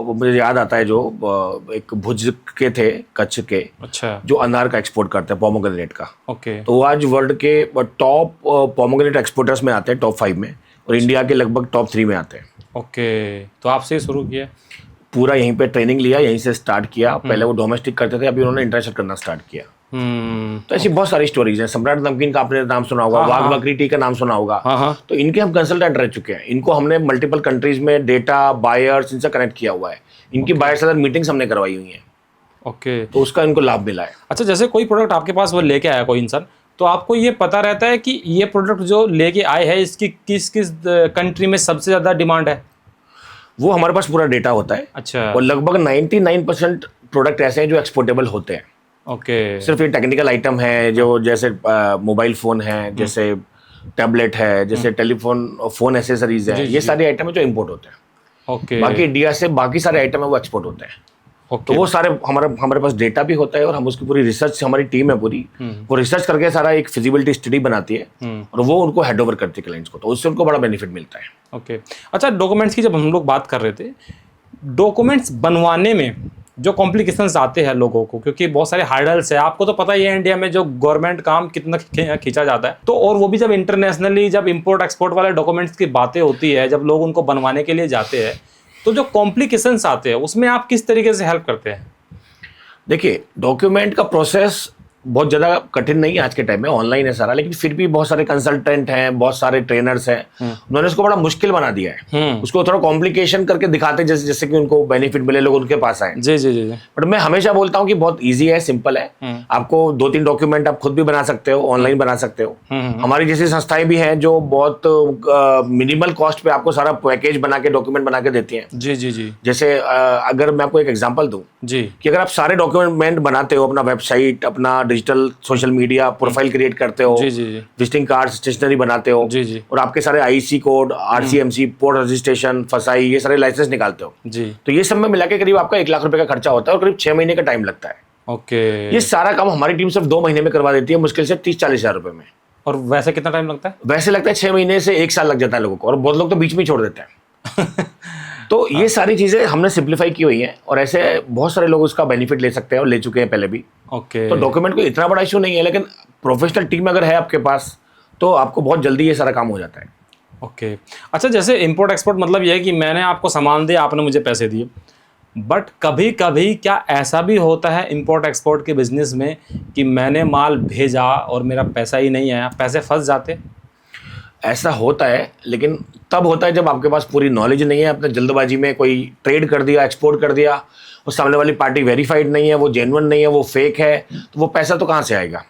मुझे याद आता है, जो एक भुज के थे, कच्छ के, अच्छा, जो अनार का एक्सपोर्ट करते हैं, पोमोग्रेनेट का। ओके, तो वो आज वर्ल्ड के टॉप पोमोग्रेनेट एक्सपोर्टर्स में आते हैं, टॉप 5 में, और इंडिया के लगभग टॉप 3 में आते हैं। ओके, तो आपसे ही शुरू किया? पूरा यहीं पे ट्रेनिंग लिया, यहीं से स्टार्ट किया। पहले वो डोमेस्टिक करते थे, अभी उन्होंने इंटरनेशनल करना स्टार्ट किया। तो ऐसी बहुत सारी स्टोरीज हैं। सम्राट नमकीन का आपने नाम सुना होगा, वाघ बकरी टी का नाम सुना होगा। तो इनके हम कंसल्टेंट रह चुके हैं। इनको हमने मल्टीपल कंट्रीज में डेटा, बायर्स, इनसे कनेक्ट किया हुआ है। इनकी बायर्स से मीटिंग्स हमने करवाई हुई हैं। ओके, तो उसका इनको लाभ मिला है। अच्छा, जैसे कोई प्रोडक्ट आपके पास वो लेके आया कोई इंसान, तो आपको ये पता रहता है कि ये प्रोडक्ट जो लेके आए हैं इसकी किस किस कंट्री में सबसे ज्यादा डिमांड है? वो हमारे पास पूरा डेटा होता है। अच्छा, और लगभग 99% प्रोडक्ट ऐसे हैं जो एक्सपोर्टेबल होते हैं। ओके, सिर्फ ये टेक्निकल आइटम है, जो जैसे मोबाइल फोन है, जैसे टैबलेट है, जैसे टेलीफोन फोन एसेसरीज है, ये सारे आइटम है जो इंपोर्ट होते हैं। ओके, बाकी इंडिया से बाकी सारे आइटम है वो एक्सपोर्ट होते हैं। तो ओके, वो सारे हमारे पास डेटा भी होता है, और हम उसकी पूरी रिसर्च, हमारी टीम है पूरी, वो रिसर्च करके सारा एक फिजिबिलिटी स्टडी बनाती है, और वो उनको हैंड ओवर करती है क्लाइंट्स को। तो उससे उनको बड़ा बेनिफिट मिलता है। ओके। अच्छा, डॉक्यूमेंट्स की जब हम लोग बात कर रहे थे, डॉक्यूमेंट्स बनवाने में जो कॉम्प्लिकेशंस आते हैं लोगों को, क्योंकि बहुत सारे हार्डल्स है, आपको तो पता ही है इंडिया में जो गवर्नमेंट काम कितना खींचा जाता है, तो और वो भी जब इंटरनेशनली जब इंपोर्ट एक्सपोर्ट वाले डॉक्यूमेंट्स की बातें होती है, जब लोग उनको बनवाने के लिए जाते हैं, तो जो कॉम्प्लिकेशंस आते हैं उसमें आप किस तरीके से हेल्प करते हैं? देखिए, डॉक्यूमेंट का प्रोसेस बहुत ज़्यादा कठिन नहीं है आज के टाइम में, ऑनलाइन है सारा, लेकिन फिर भी बहुत सारे कंसल्टेंट हैं, बहुत सारे ट्रेनर्स हैं, उन्होंने इसको बड़ा मुश्किल बना दिया है, उसको थोड़ा कॉम्प्लिकेशन करके दिखाते हैं जैसे जैसे कि उनको बेनिफिट मिले, लोग उनके पास आए। जी जी जी। बट मैं हमेशा बोलता हूँ कि बहुत ईजी है, सिंपल है। आपको 2-3 डॉक्यूमेंट आप खुद भी बना सकते हो, ऑनलाइन बना सकते हो। हमारी जैसी संस्थाएं भी हैं जो बहुत मिनिमल कॉस्ट पे आपको सारा पैकेज बना के, डॉक्यूमेंट बना के देती हैं। जी जी जी। जैसे अगर मैं आपको एक एग्जांपल दूं जी। कि अगर आप सारे डॉक्यूमेंट बनाते हो, अपना वेबसाइट, अपना digital social media profile create करते हो, जी जी जी। विजिटिंग कार्ड, स्टेशनरी बनाते हो, जी जी। और आपके सारे IC code, RCMC, port registration, फसाई, ये सारे लाइसेंस निकालते हो, जी। तो ये सब में मिला के करीब आपका 1 लाख रुपए का खर्चा होता है और करीब 6 महीने का टाइम लगता है। ओके। ये सारा काम हमारी टीम सिर्फ 2 महीने में करवा देती है, मुश्किल से 30-40 हज़ार रुपए में। और वैसे कितना टाइम लगता है? वैसे लगता है 6 महीने से 1 साल लग जाता है लोगों को, और बहुत लोग तो बीच में ही छोड़ देते हैं। तो ये सारी चीजें हमने सिंप्लीफाई की हुई हैं, और ऐसे बहुत सारे लोग उसका बेनिफिट ले सकते हैं और ले चुके हैं पहले भी। ओके। तो डॉक्यूमेंट को इतना बड़ा इशू नहीं है, लेकिन प्रोफेशनल टीम अगर है आपके पास तो आपको बहुत जल्दी ये सारा काम हो जाता है। ओके। अच्छा, जैसे इंपोर्ट एक्सपोर्ट मतलब ये है कि मैंने आपको सामान दिया, आपने मुझे पैसे दिए, बट कभी कभी क्या ऐसा भी होता है इंपोर्ट एक्सपोर्ट के बिजनेस में कि मैंने माल भेजा और मेरा पैसा ही नहीं आया, पैसे फंस जाते? ऐसा होता है, लेकिन तब होता है जब आपके पास पूरी नॉलेज नहीं है, आपने जल्दबाजी में कोई ट्रेड कर दिया, एक्सपोर्ट कर दिया, वो सामने वाली पार्टी वेरीफाइड नहीं है, वो जेन्युइन नहीं है, वो फेक है, तो वो पैसा तो कहाँ से आएगा।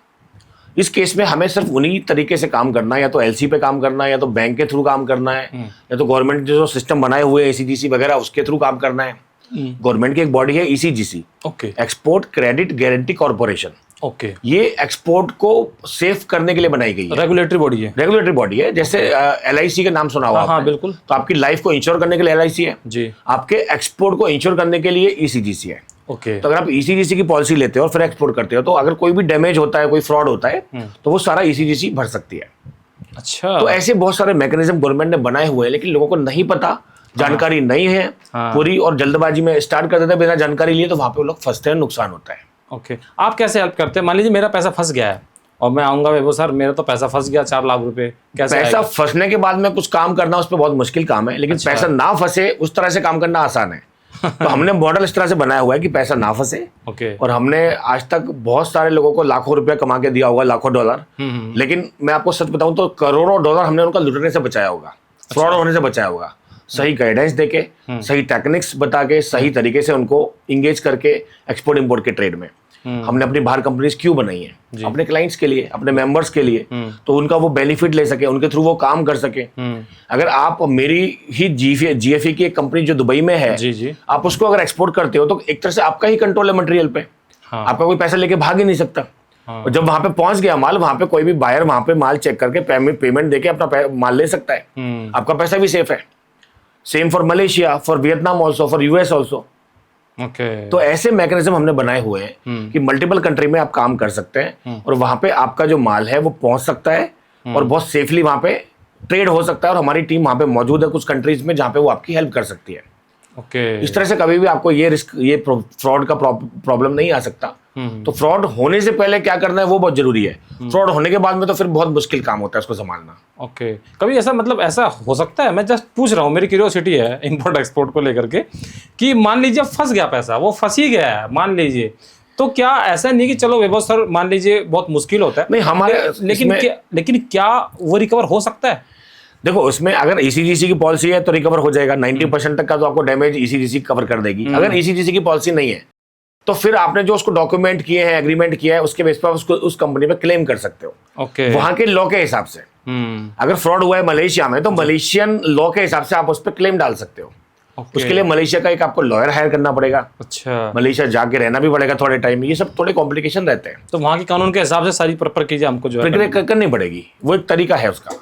इस केस में हमें सिर्फ उन्हीं तरीके से काम करना है, या तो एलसी पे काम करना है, या तो बैंक के थ्रू काम करना है, या तो गवर्नमेंट जो सिस्टम बनाए हुए हैं एसीजीसी वगैरह उसके थ्रू काम करना है। गवर्नमेंट की एक बॉडी है ECGC, okay, export credit guarantee corporation. Okay. ये एक्सपोर्ट को सेफ करने के लिए बनाई गई है, रेगुलेटरी बॉडी है। रेगुलेटरी बॉडी है। जैसे एलआईसी का नाम सुना हुआ हाँ, आपने? बिल्कुल। तो आपकी लाइफ को इंश्योर करने के लिए एलआईसी है जी। आपके एक्सपोर्ट को इंश्योर करने के लिए ईसीजीसी है। ओके। तो अगर आप ईसीजीसी की पॉलिसी लेते हो और फिर एक्सपोर्ट करते हो, तो अगर कोई भी डैमेज होता है, कोई फ्रॉड होता है, तो वो सारा ईसीजीसी भर सकती है। अच्छा। तो ऐसे बहुत सारे मैकेनिज्म गवर्नमेंट ने बनाए हुए हैं, लेकिन लोगों को नहीं पता, जानकारी नहीं है पूरी, और जल्दबाजी में स्टार्ट कर देते हैं बिना जानकारी लिए, तो वहां पे वो लोग फंसते हैं, नुकसान होता है। ओके। आप कैसे हेल्प करते हैं? मान लीजिए मेरा पैसा फंस गया है और मैं आऊंगा वैभव सर, मेरा तो पैसा फंस गया 4 लाख रुपए, कैसे पैसा आएगा? फंसने के बाद में कुछ काम करना उस पर बहुत मुश्किल काम है, लेकिन पैसा ना फंसे उस तरह से काम करना आसान है। तो हमने मॉडल इस तरह से बनाया हुआ है कि पैसा ना फंसे, ओके। और हमने आज तक बहुत सारे लोगों को लाखों रुपया कमा के दिया होगा, लाखों डॉलर। लेकिन मैं आपको सच बताऊं तो करोड़ों डॉलर हमने उनका लुटने से बचाया होगा, फ्रॉड होने से बचाया होगा। सही गाइडेंस देके, सही टेक्निक्स बता के, सही तरीके से उनको इंगेज करके एक्सपोर्ट इंपोर्ट के ट्रेड में हमने अपनी बाहर कंपनीज क्यों बनाई है? अपने क्लाइंट्स के लिए, अपने मेंबर्स के लिए, तो उनका वो बेनिफिट ले सके, उनके थ्रू वो काम कर सके। अगर आप मेरी ही जीएफई की एक कंपनी जो दुबई में है, जी जी, आप उसको अगर एक्सपोर्ट करते हो तो एक तरह से आपका ही कंट्रोल है मटेरियल पे। हाँ। आपका कोई पैसा लेके भाग ही नहीं सकता। और जब वहां पे पहुंच गया माल, वहां पे कोई भी बायर वहां पे माल चेक करके पेमेंट देके अपना माल ले सकता है। आपका पैसा भी सेफ है। Same for Malaysia, for Vietnam also, for US also. Okay. तो ऐसे मैकेनिज्म हमने बनाए हुए हैं कि मल्टीपल कंट्री में आप काम कर सकते हैं, और वहां पे आपका जो माल है वो पहुंच सकता है, और बहुत सेफली वहां पे ट्रेड हो सकता है। और हमारी टीम वहां पे मौजूद है कुछ कंट्रीज में जहां पे वो आपकी हेल्प कर सकती है। ओके। इस तरह से कभी भी आपको ये रिस्क, ये फ्रॉड का प्रॉब्लम नहीं आ सकता। तो फ्रॉड होने से पहले क्या करना है वो बहुत जरूरी है। फ्रॉड होने के बाद में तो फिर बहुत मुश्किल काम होता है उसको संभालना। ओके। कभी ऐसा मतलब ऐसा हो सकता है, मैं जस्ट पूछ रहा हूँ, मेरी क्यूरियोसिटी है इंपोर्ट एक्सपोर्ट को लेकर के, कि मान लीजिए फंस गया पैसा, वो फंस ही गया है मान लीजिए, तो क्या ऐसा नहीं कि चलो वैभव सर मान लीजिए बहुत मुश्किल होता है, नहीं हमारे, लेकिन क्या वो रिकवर हो सकता है? देखो उसमें अगर ईसीजीसी की पॉलिसी है तो रिकवर हो जाएगा। 90% तक का तो आपको डैमेज ईसीजीसी कवर कर देगी। अगर ईसीजीसी की पॉलिसी नहीं है तो फिर आपने जो उसको डॉक्यूमेंट किए हैं, एग्रीमेंट किया है, उसके बेस पर उसको उस कंपनी पे क्लेम कर सकते हो। ओके। वहां के लॉ के हिसाब से। अगर फ्रॉड हुआ है मलेशिया में तो मलेशियन लॉ के हिसाब से आप उस पर क्लेम डाल सकते हो। उसके लिए मलेशिया का एक आपको लॉयर हायर करना पड़ेगा। अच्छा। मलेशिया जाके रहना भी पड़ेगा थोड़े टाइम। ये सब थोड़े कॉम्प्लिकेशन रहते हैं, तो वहाँ के कानून के हिसाब से सारी प्रक्रिया हमको जो है करनी पड़ेगी। वो एक तरीका है उसका।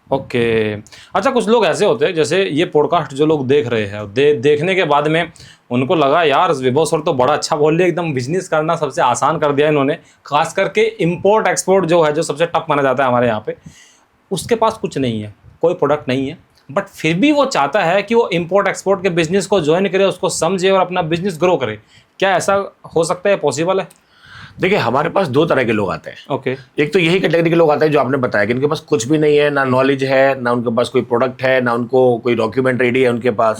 ओके। अच्छा, कुछ लोग ऐसे होते हैं, जैसे ये पॉडकास्ट जो लोग देख रहे हैं, देखने के बाद में उनको लगा यार वैभव सर तो बड़ा अच्छा बोल रहे, एकदम बिजनेस करना सबसे आसान कर दिया इन्होंने, खास करके इंपोर्ट एक्सपोर्ट जो है, जो सबसे टफ माना जाता है हमारे यहाँ पे, उसके पास कुछ नहीं है, कोई प्रोडक्ट नहीं है, बट फिर भी वो चाहता है कि वो इंपोर्ट एक्सपोर्ट के बिजनेस को ज्वाइन करे, उसको समझे और अपना बिजनेस ग्रो करे। क्या ऐसा हो सकता है, पॉसिबल है? देखिए हमारे पास 2 तरह के लोग आते हैं। ओके। एक तो यही कैटेगरी के लोग आते हैं जो आपने बताया कि इनके पास कुछ भी नहीं है, ना नॉलेज है, ना उनके पास कोई प्रोडक्ट है, ना उनको कोई डॉक्यूमेंट रेडी है उनके पास,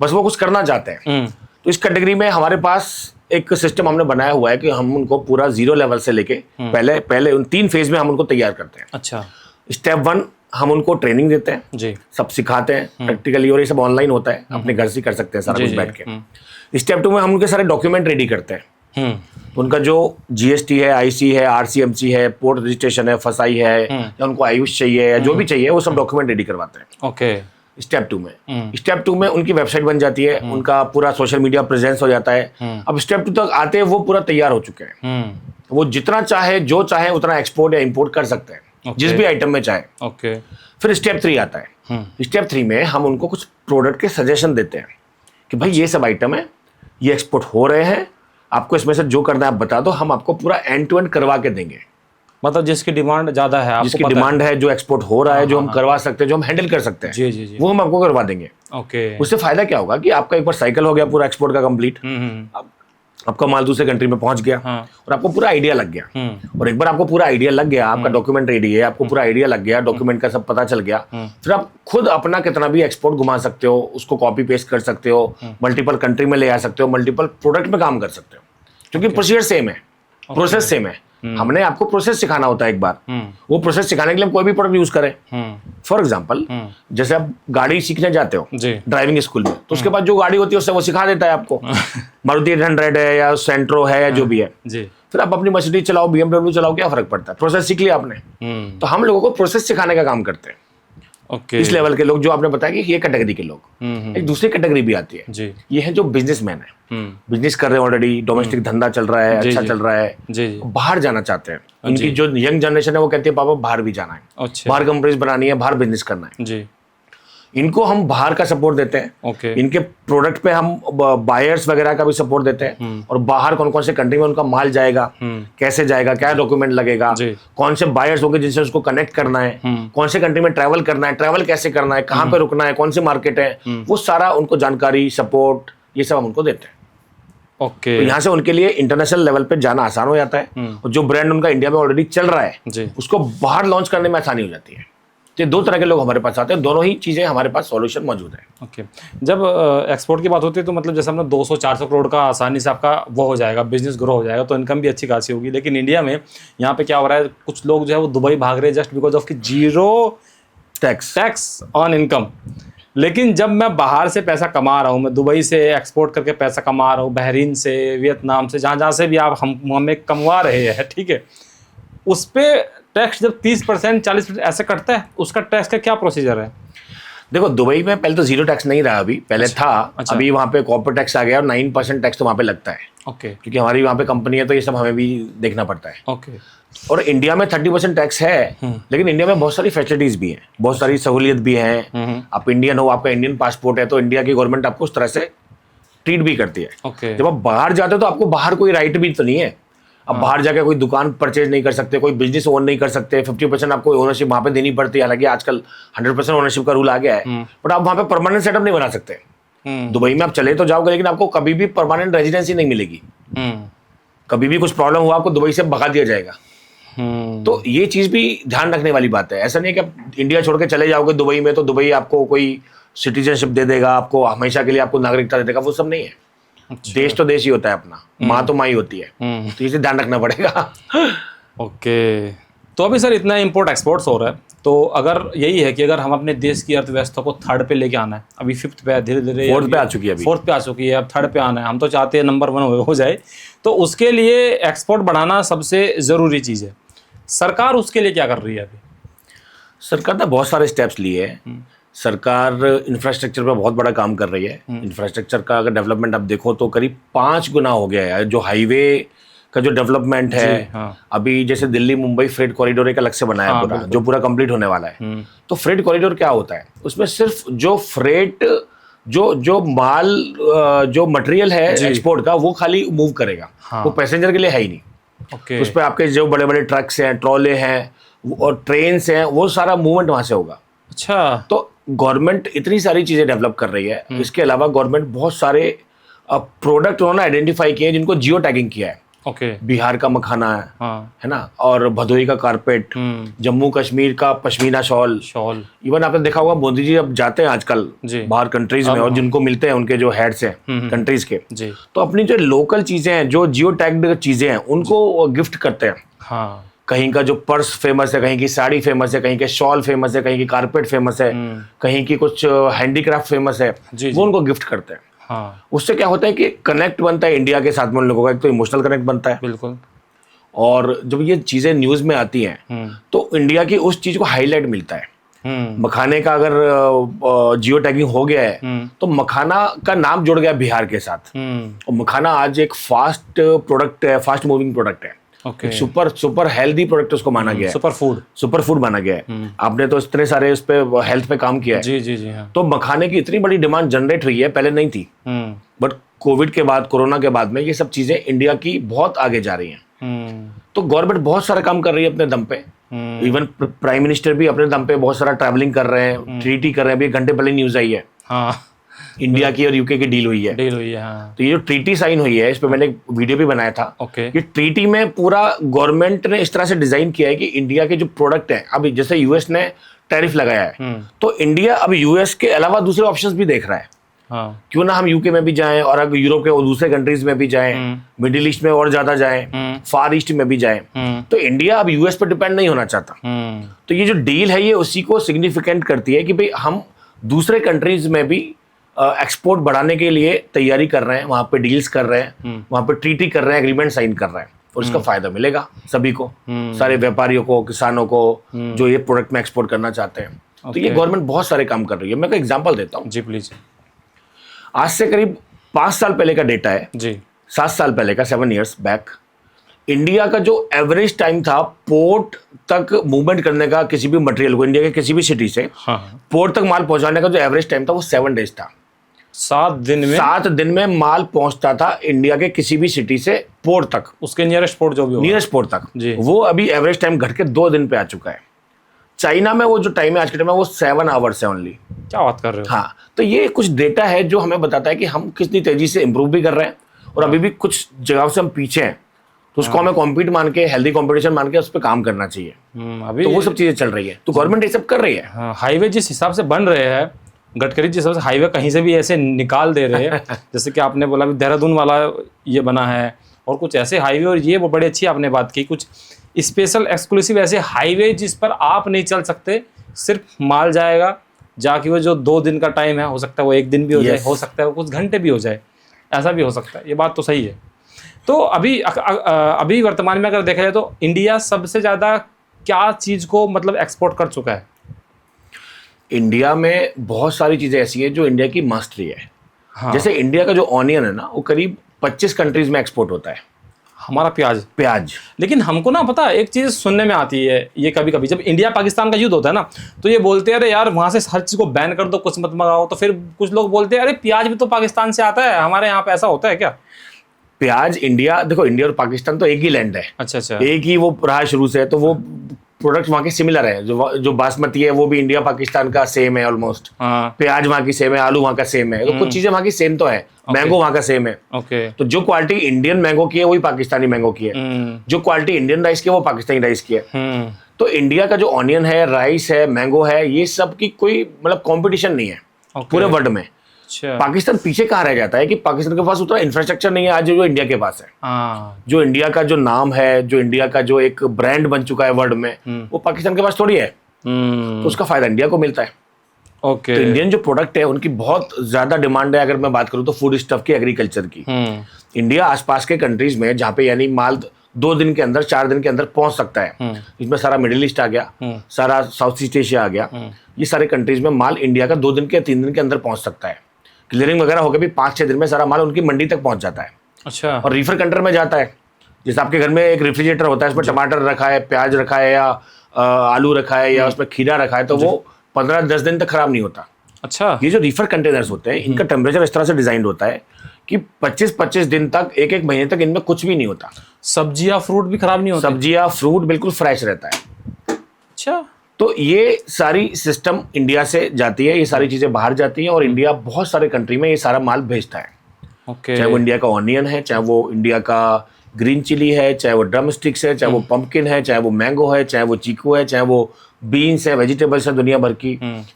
बस वो कुछ करना चाहते हैं। तो इस कैटेगरी में हमारे पास एक सिस्टम हमने बनाया हुआ है कि हम उनको पूरा 0 लेवल से लेके पहले उन 3 फेज में हम उनको तैयार करते हैं। अच्छा। स्टेप 1 हम उनको ट्रेनिंग देते हैं जी। सब सिखाते हैं प्रैक्टिकली, और ये सब ऑनलाइन होता है, अपने घर से कर सकते हैं सारा कुछ बैठ के। स्टेप 2 में हम उनके सारे डॉक्यूमेंट रेडी करते हैं। उनका जो GST है, IC है, RCMC है, पोर्ट रजिस्ट्रेशन है, फसाई है, या उनको आयुष चाहिए या जो भी चाहिए वो सब डॉक्यूमेंट रेडी करवाते हैं। ओके। स्टेप 2 में उनकी वेबसाइट बन जाती है, उनका पूरा सोशल मीडिया प्रेजेंस हो जाता है। अब स्टेप 2 तक आते हैं वो पूरा तैयार हो चुके हैं, वो जितना चाहे जो चाहे उतना एक्सपोर्ट या इंपोर्ट कर सकते हैं, जिस भी आइटम में चाहे। ओके। फिर स्टेप 3 आता है। स्टेप 3 में हम उनको कुछ प्रोडक्ट के सजेशन देते हैं कि भाई ये सब आइटम है, ये एक्सपोर्ट हो रहे हैं, आपको इसमें से जो करना है आप बता दो, हम आपको पूरा एंड टू एंड करवा के देंगे। मतलब जिसकी डिमांड ज्यादा है, जिसकी डिमांड है, जो एक्सपोर्ट हो रहा है, जो हम करवा सकते हैं, जो हम हैंडल कर सकते हैं, जी जी जी, वो हम आपको करवा देंगे। ओके। उससे फायदा क्या होगा कि आपका एक बार साइकिल हो गया पूरा एक्सपोर्ट का कंप्लीट, आपका माल दूसरे कंट्री में पहुंच गया, और आपको पूरा आइडिया लग गया। और एक बार आपको पूरा आइडिया लग गया, आपका डॉक्यूमेंट रेडी है, आपको पूरा आइडिया लग गया, डॉक्यूमेंट का सब पता चल गया, फिर आप खुद अपना कितना भी एक्सपोर्ट घुमा सकते हो, उसको कॉपी पेस्ट कर सकते हो, मल्टीपल कंट्री में ले आ सकते हो, मल्टीपल प्रोडक्ट में काम कर सकते हो, क्योंकि प्रोसीजर सेम है, प्रोसेस सेम है। हमने आपको प्रोसेस सिखाना होता है एक बार, वो प्रोसेस सिखाने के लिए हम कोई भी प्रोडक्ट यूज करें। फॉर एग्जांपल जैसे आप गाड़ी सीखने जाते हो ड्राइविंग स्कूल में, तो उसके बाद जो गाड़ी होती है उससे वो सिखा देता है आपको, मारुति 800 है या सेंट्रो है या जो भी है जी। फिर आप अपनी मर्सिडीज चलाओ, BMW चलाओ, क्या फर्क पड़ता है, प्रोसेस सीख लिया आपने। तो हम लोगों को प्रोसेस सिखाने का काम करते हैं। ओके। इस लेवल के लोग जो आपने बताया कि ये कैटेगरी के लोग, एक दूसरी कैटेगरी भी आती है जी। ये है जो बिजनेसमैन है, बिजनेस कर रहे हैं ऑलरेडी, डोमेस्टिक धंधा चल रहा है, अच्छा चल रहा है, जी। बाहर जाना चाहते हैं। इनकी जो यंग जनरेशन है वो कहती है पापा बाहर भी जाना है, अच्छा। बाहर कंपनीज बनानी है, बाहर बिजनेस करना है जी। इनको हम बाहर का सपोर्ट देते हैं। ओके। इनके प्रोडक्ट पे हम बायर्स वगैरह का भी सपोर्ट देते हैं, और बाहर कौन कौन से कंट्री में उनका माल जाएगा, कैसे जाएगा, क्या डॉक्यूमेंट लगेगा, कौन से बायर्स होंगे जिनसे उसको कनेक्ट करना है, कौन से कंट्री में ट्रैवल करना है, ट्रैवल कैसे करना है, कहाँ पे रुकना है, कौन सी मार्केट है, वो सारा उनको जानकारी, सपोर्ट, ये सब हम उनको देते हैं। ओके। तो यहाँ से उनके लिए इंटरनेशनल लेवल पे जाना आसान हो जाता है, और जो ब्रांड उनका इंडिया में ऑलरेडी चल रहा है उसको बाहर लॉन्च करने में आसानी हो जाती है। तो 2 तरह के लोग हमारे पास आते हैं, दोनों ही चीजें हमारे पास सॉल्यूशन मौजूद है। ओके। जब एक्सपोर्ट की बात होती है तो मतलब जैसे हमने 200-400 करोड़ का आसानी से आपका वो हो जाएगा, बिजनेस ग्रो हो जाएगा, तो इनकम भी अच्छी खासी होगी। लेकिन इंडिया में यहाँ पे क्या हो रहा है, कुछ लोग जो है वो दुबई भाग रहे हैं जस्ट बिकॉज ऑफ की 0 टैक्स ऑन इनकम। लेकिन जब मैं बाहर से पैसा कमा रहा हूँ, मैं दुबई से एक्सपोर्ट करके पैसा कमा रहा हूँ, बहरीन से, वियतनाम से, जहाँ से भी आप हमें कमवा रहे हैं, ठीक है, उस पर टैक्स जब 30% 40% ऐसे कटता है, उसका टैक्स का क्या प्रोसीजर है? देखो दुबई में पहले तो 0 टैक्स नहीं रहा, अभी पहले था। अभी वहाँ पे कॉर्पोरेट टैक्स आ गया, और 9% टैक्स तो वहाँ पे लगता है। ओके। क्योंकि हमारी वहाँ पे कंपनी है तो ये सब हमें भी देखना पड़ता है। ओके। और इंडिया में 30% टैक्स है, लेकिन इंडिया में बहुत सारी फैसिलिटीज भी हैं, बहुत सारी सहूलियत भी हैं। आप इंडियन हो, आपका इंडियन पासपोर्ट है, तो इंडिया की गवर्नमेंट आपको उस तरह से ट्रीट भी करती है। ओके। जब आप बाहर जाते हो तो आपको बाहर कोई राइट भी तो नहीं है, अब बाहर जाकर कोई दुकान परचेज नहीं कर सकते, कोई बिजनेस ओन नहीं कर सकते, 50% आपको ओनरशिप वहाँ पे देनी पड़ती है। हालांकि आजकल 100% ओनरशिप का रूल आ गया है, बट आप वहाँ पे परमानेंट सेटअप नहीं बना सकते। दुबई में आप चले तो जाओगे, लेकिन आपको कभी भी परमानेंट रेजिडेंसी नहीं मिलेगी। कभी भी कुछ प्रॉब्लम हुआ आपको दुबई से भगा दिया जाएगा। तो ये चीज भी ध्यान रखने वाली बात है। ऐसा नहीं है कि आप इंडिया छोड़ के चले जाओगे दुबई में तो दुबई आपको कोई सिटीजनशिप दे देगा, आपको हमेशा के लिए आपको नागरिकता दे देगा, वो सब नहीं है। अच्छा। देश तो देश ही होता है अपना, माँ तो माँ ही होती है, तो इसे ध्यान रखना पड़ेगा। ओके। तो अभी सर इतना इंपोर्ट एक्सपोर्ट्स हो रहा है, तो अगर यही है कि अगर हम अपने देश की अर्थव्यवस्था को 3rd पे लेके आना है, अभी 5th पे है, धीरे धीरे 4th पे आ चुकी है, अभी 4th पे आ चुकी है, अब 3rd पे आना है, हम तो चाहते हैं नंबर 1 हो जाए, तो उसके लिए एक्सपोर्ट बढ़ाना सबसे ज़रूरी चीज़ है। सरकार उसके लिए क्या कर रही है अभी? सरकार ने बहुत सारे स्टेप्स लिए हैं। सरकार इंफ्रास्ट्रक्चर पर बहुत बड़ा काम कर रही है। इंफ्रास्ट्रक्चर का अगर डेवलपमेंट आप देखो तो करीब 5 गुना हो गया है। जो हाईवे का जो डेवलपमेंट है, अभी जैसे दिल्ली मुंबई फ्रेट कॉरिडोर एक अलग से बनाया है पूरा, जो पूरा कंप्लीट होने वाला है। तो फ्रेट कॉरिडोर क्या होता है, उसमें सिर्फ जो फ्रेट जो माल जो मटेरियल है एक्सपोर्ट का वो खाली मूव करेगा, वो पैसेंजर के लिए है ही नहीं। उस पर आपके जो बड़े बड़े ट्रक्स हैं, ट्रॉले हैं और ट्रेन हैं, वो सारा मूवमेंट वहां से होगा। अच्छा। तो गवर्नमेंट इतनी सारी चीजें डेवलप कर रही है। इसके अलावा गवर्नमेंट बहुत सारे प्रोडक्ट उन्होंने आइडेंटिफाई किए हैं जिनको जियो टैगिंग किया है। ओके। बिहार का मखाना हाँ। है ना, और भदोही का कारपेट, जम्मू कश्मीर का पश्मीना शॉल। इवन आपने देखा होगा मोदी जी अब जाते हैं आजकल जी। बाहर कंट्रीज में, और जिनको मिलते हैं उनके जो हेड्स हैं कंट्रीज के, जी। तो अपनी जो लोकल चीजें हैं, जो जियो टैग्ड चीजें हैं, उनको गिफ्ट करते हैं। हाँ। कहीं का जो पर्स फेमस है, कहीं की साड़ी फेमस है, कहीं के शॉल फेमस है, कहीं की कारपेट फेमस है, कहीं की कुछ हैंडीक्राफ्ट फेमस है, वो उनको गिफ्ट करते हैं। हाँ। उससे क्या होता है कि कनेक्ट बनता है इंडिया के साथ में उन लोगों का, एक तो इमोशनल कनेक्ट बनता है। बिल्कुल। और जब ये चीजें न्यूज में आती हैं तो इंडिया की उस चीज को हाईलाइट मिलता है। मखाने का अगर जियो टैगिंग हो गया है तो मखाना का नाम जुड़ गया बिहार के साथ, और मखाना आज एक फास्ट प्रोडक्ट है, फास्ट मूविंग प्रोडक्ट है। ओके। सुपर हेल्दी प्रोडक्ट उसको माना गया है, सुपर फूड माना गया है। आपने तो इतने सारे उस पे हेल्थ पे काम किया है। जी जी जी। हाँ। तो मखाने की इतनी बड़ी डिमांड जनरेट हुई है, पहले नहीं थी, बट कोविड के बाद, कोरोना के बाद में ये सब चीजें इंडिया की बहुत आगे जा रही हैं। तो गवर्नमेंट बहुत सारा काम कर रही है अपने दम पे। इवन प्राइम मिनिस्टर भी अपने दम पे बहुत सारा ट्रैवलिंग कर रहे हैं, ट्रीटी कर रहे हैं। अभी 1 घंटे पहले न्यूज आई है। हाँ। इंडिया की और यूके की डील हुई है। हाँ। तो ये जो ट्रीटी साइन हुई है, इस पे मैंने एक वीडियो भी बनाया था। ओके। ये ट्रीटी में पूरा गवर्नमेंट ने इस तरह से डिजाइन किया है कि इंडिया के जो प्रोडक्ट हैं, अभी जैसे यूएस ने टैरिफ लगाया है, तो इंडिया अब यूएस के अलावा दूसरे ऑप्शंस भी देख रहा है। हाँ। क्यों ना हम यूके में भी जाएं, और अगर यूरोप के और दूसरे कंट्रीज में भी जाएं, मिडिल ईस्ट में और ज्यादा जाएं, फार ईस्ट में भी जाएं, तो इंडिया अब यूएस पर डिपेंड नहीं होना चाहता। तो ये जो डील है ये उसी को सिग्निफिकेंट करती है कि भाई हम दूसरे कंट्रीज में भी एक्सपोर्ट बढ़ाने के लिए तैयारी कर रहे हैं, वहां पे डील्स कर रहे हैं, वहां पे ट्रीटी कर रहे हैं, एग्रीमेंट साइन कर रहे हैं, और इसका फायदा मिलेगा सभी को, सारे व्यापारियों को, किसानों को, जो ये प्रोडक्ट में एक्सपोर्ट करना चाहते हैं। तो ये गवर्नमेंट बहुत सारे काम कर रही है। मैं एक एग्जांपल देता हूँ जी, प्लीज। आज से करीब 5 साल पहले का डेटा है जी। 7 साल पहले का, 7 years बैक, इंडिया का जो एवरेज टाइम था पोर्ट तक मूवमेंट करने का, किसी भी मटेरियल को इंडिया के किसी भी सिटी से पोर्ट तक माल पहुंचाने का जो एवरेज टाइम था वो 7 days था। 7 दिन में माल पहुंचता था इंडिया के किसी भी सिटी से पोर्ट तक, उसके नियरेस्ट पोर्ट जो भी हो, नियरेस्ट पोर्ट तक जी। वो अभी एवरेज टाइम घट के 2 दिन पे आ चुका है। चाइना में वो जो टाइम है आज के टाइम में वो 7 hours है ओनली। क्या बात कर रहे हो? हाँ, तो ये कुछ डेटा है जो हमें बताता है कि हम कितनी तेजी से इंप्रूव भी कर रहे हैं, और अभी भी कुछ जगह से हम पीछे हैं। तो उसको हमें कॉम्पीट मान के, हेल्दी कॉम्पिटिशन मान के उस पर काम करना चाहिए। अभी तो वो सब चीजें चल रही है, तो गवर्नमेंट ये सब कर रही है। हाँ, हाईवे जिस हिसाब से बन रहे हैं, गडकरी जिस हिसाब से हाईवे कहीं से भी ऐसे निकाल दे रहे हैं जैसे कि आपने बोला देहरादून वाला ये बना है, और कुछ ऐसे हाईवे, और ये वो बड़ी अच्छी आपने बात की, कुछ स्पेशल एक्सक्लूसिव ऐसे हाईवे जिस पर आप नहीं चल सकते, सिर्फ माल जाएगा, जाके वो जो 2 दिन का टाइम है, हो सकता है वो 1 दिन भी हो जाए, हो सकता है वो कुछ घंटे भी हो जाए, ऐसा भी हो सकता है। ये बात तो सही है। तो अभी वर्तमान में अगर देखा जाए तो इंडिया सबसे ज़्यादा क्या चीज़ को मतलब एक्सपोर्ट कर चुका है? इंडिया में बहुत सारी चीज़ें ऐसी हैं जो इंडिया की मास्टरी है। हाँ। जैसे इंडिया का जो ऑनियन है ना, वो करीब 25 कंट्रीज में एक्सपोर्ट होता है। हमारा प्याज। लेकिन हमको ना पता एक चीज़ सुनने में आती है, ये कभी कभी जब इंडिया पाकिस्तान का युद्ध होता है ना, तो ये बोलते हैं अरे यार वहाँ से हर चीज़ को बैन कर दो, कुछ मत मंगाओ। तो फिर कुछ लोग बोलते हैं अरे प्याज भी तो पाकिस्तान से आता है, हमारे यहाँ पे ऐसा होता है क्या? प्याज इंडिया, देखो इंडिया और पाकिस्तान तो एक ही लैंड है। अच्छा। एक ही वो रहा शुरू से, तो वो प्रोडक्ट वहाँ के सिमिलर है। जो बासमती है वो भी इंडिया पाकिस्तान का सेम है ऑलमोस्ट। प्याज वहाँ की सेम है, आलू वहाँ का सेम है, तो कुछ चीजें वहाँ की सेम तो है। मैंगो वहाँ का सेम है। ओके। तो जो क्वालिटी इंडियन मैंगो की है वही पाकिस्तानी मैंगो की है, जो क्वालिटी इंडियन राइस की है वो पाकिस्तानी राइस की है। तो इंडिया का जो ऑनियन है, राइस है, मैंगो है, ये सब की कोई मतलब कॉम्पिटिशन नहीं है पूरे वर्ल्ड में। पाकिस्तान पीछे कहाँ रह जाता है कि पाकिस्तान के पास उतना इंफ्रास्ट्रक्चर नहीं है आज जो इंडिया के पास है। जो इंडिया का जो नाम है, जो इंडिया का जो एक ब्रांड बन चुका है वर्ल्ड में, वो पाकिस्तान के पास थोड़ी है। तो उसका फायदा इंडिया को मिलता है। ओके। तो इंडियन जो प्रोडक्ट है उनकी बहुत ज्यादा डिमांड है। अगर मैं बात करूं तो फूड स्टफ की, एग्रीकल्चर की, इंडिया आसपास के कंट्रीज में जहाँ पे यानी माल 2 दिन के अंदर, 4 दिन के अंदर पहुंच सकता है, इसमें सारा मिडिल ईस्ट आ गया, सारा साउथ ईस्ट एशिया आ गया, ये सारे कंट्रीज में माल इंडिया का 2 दिन के 3 दिन के अंदर पहुंच सकता है। क्लियरिंग वगैरह होकर भी 5-6 दिन में सारा माल उनकी मंडी तक पहुंच जाता है। अच्छा। और रीफर कंटेनर में जाता है। जैसे आपके घर में एक रेफ्रिजरेटर होता है, उसमें टमाटर रखा है, प्याज रखा है, या आलू रखा है, या उसमें खीरा रखा है, तो वो 15-10 दिन तक खराब नहीं होता। अच्छा। ये जो रीफर कंटेनर्स होते हैं, इनका टेम्परेचर इस तरह से डिजाइन होता है कि 25-25 दिन तक, 1-1 महीने तक इनमें कुछ भी नहीं होता। सब्जियां फ्रूट भी खराब नहीं होता? सब्जियां फ्रूट बिल्कुल फ्रेश रहता है। अच्छा। तो ये सारी सिस्टम इंडिया से जाती है, ये सारी चीजें बाहर जाती हैं, और इंडिया बहुत सारे कंट्री में ये सारा माल भेजता है। ओके। चाहे वो इंडिया का ऑनियन है, चाहे वो इंडिया का ग्रीन चिली है, चाहे वो ड्रम स्टिक्स है, चाहे वो पंपकिन है, चाहे वो मैंगो है, चाहे वो चीकू है, चाहे वो बीन्स है, वेजिटेबल्स है दुनिया भर की।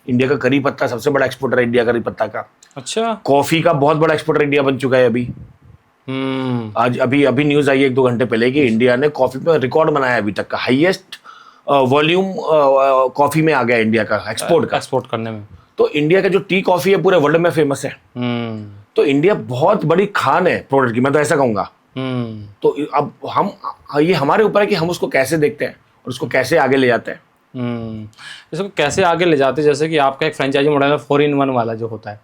इंडिया का करी पत्ता सबसे बड़ा एक्सपोर्टर है, इंडिया करी पत्ता का। अच्छा। कॉफी का बहुत बड़ा एक्सपोर्टर इंडिया बन चुका है अभी। आज अभी न्यूज आई 1-2 घंटे पहले कि इंडिया ने कॉफी पे रिकॉर्ड बनाया अभी तक का, हाईएस्ट वॉल्यूम कॉफी में आ गया इंडिया का एक्सपोर्ट करने में। तो इंडिया का जो टी कॉफी है पूरे वर्ल्ड में फेमस है। तो इंडिया बहुत बड़ी खान है प्रोडक्ट की, मैं तो ऐसा कहूंगा। तो अब ये हमारे ऊपर है कि हम उसको कैसे देखते हैं और उसको कैसे आगे ले जाते हैं। इसको कैसे आगे ले जाते हैं, जैसे कि आपका एक फ्रेंचाइजी मॉडल है 4-in-1 वाला जो होता है,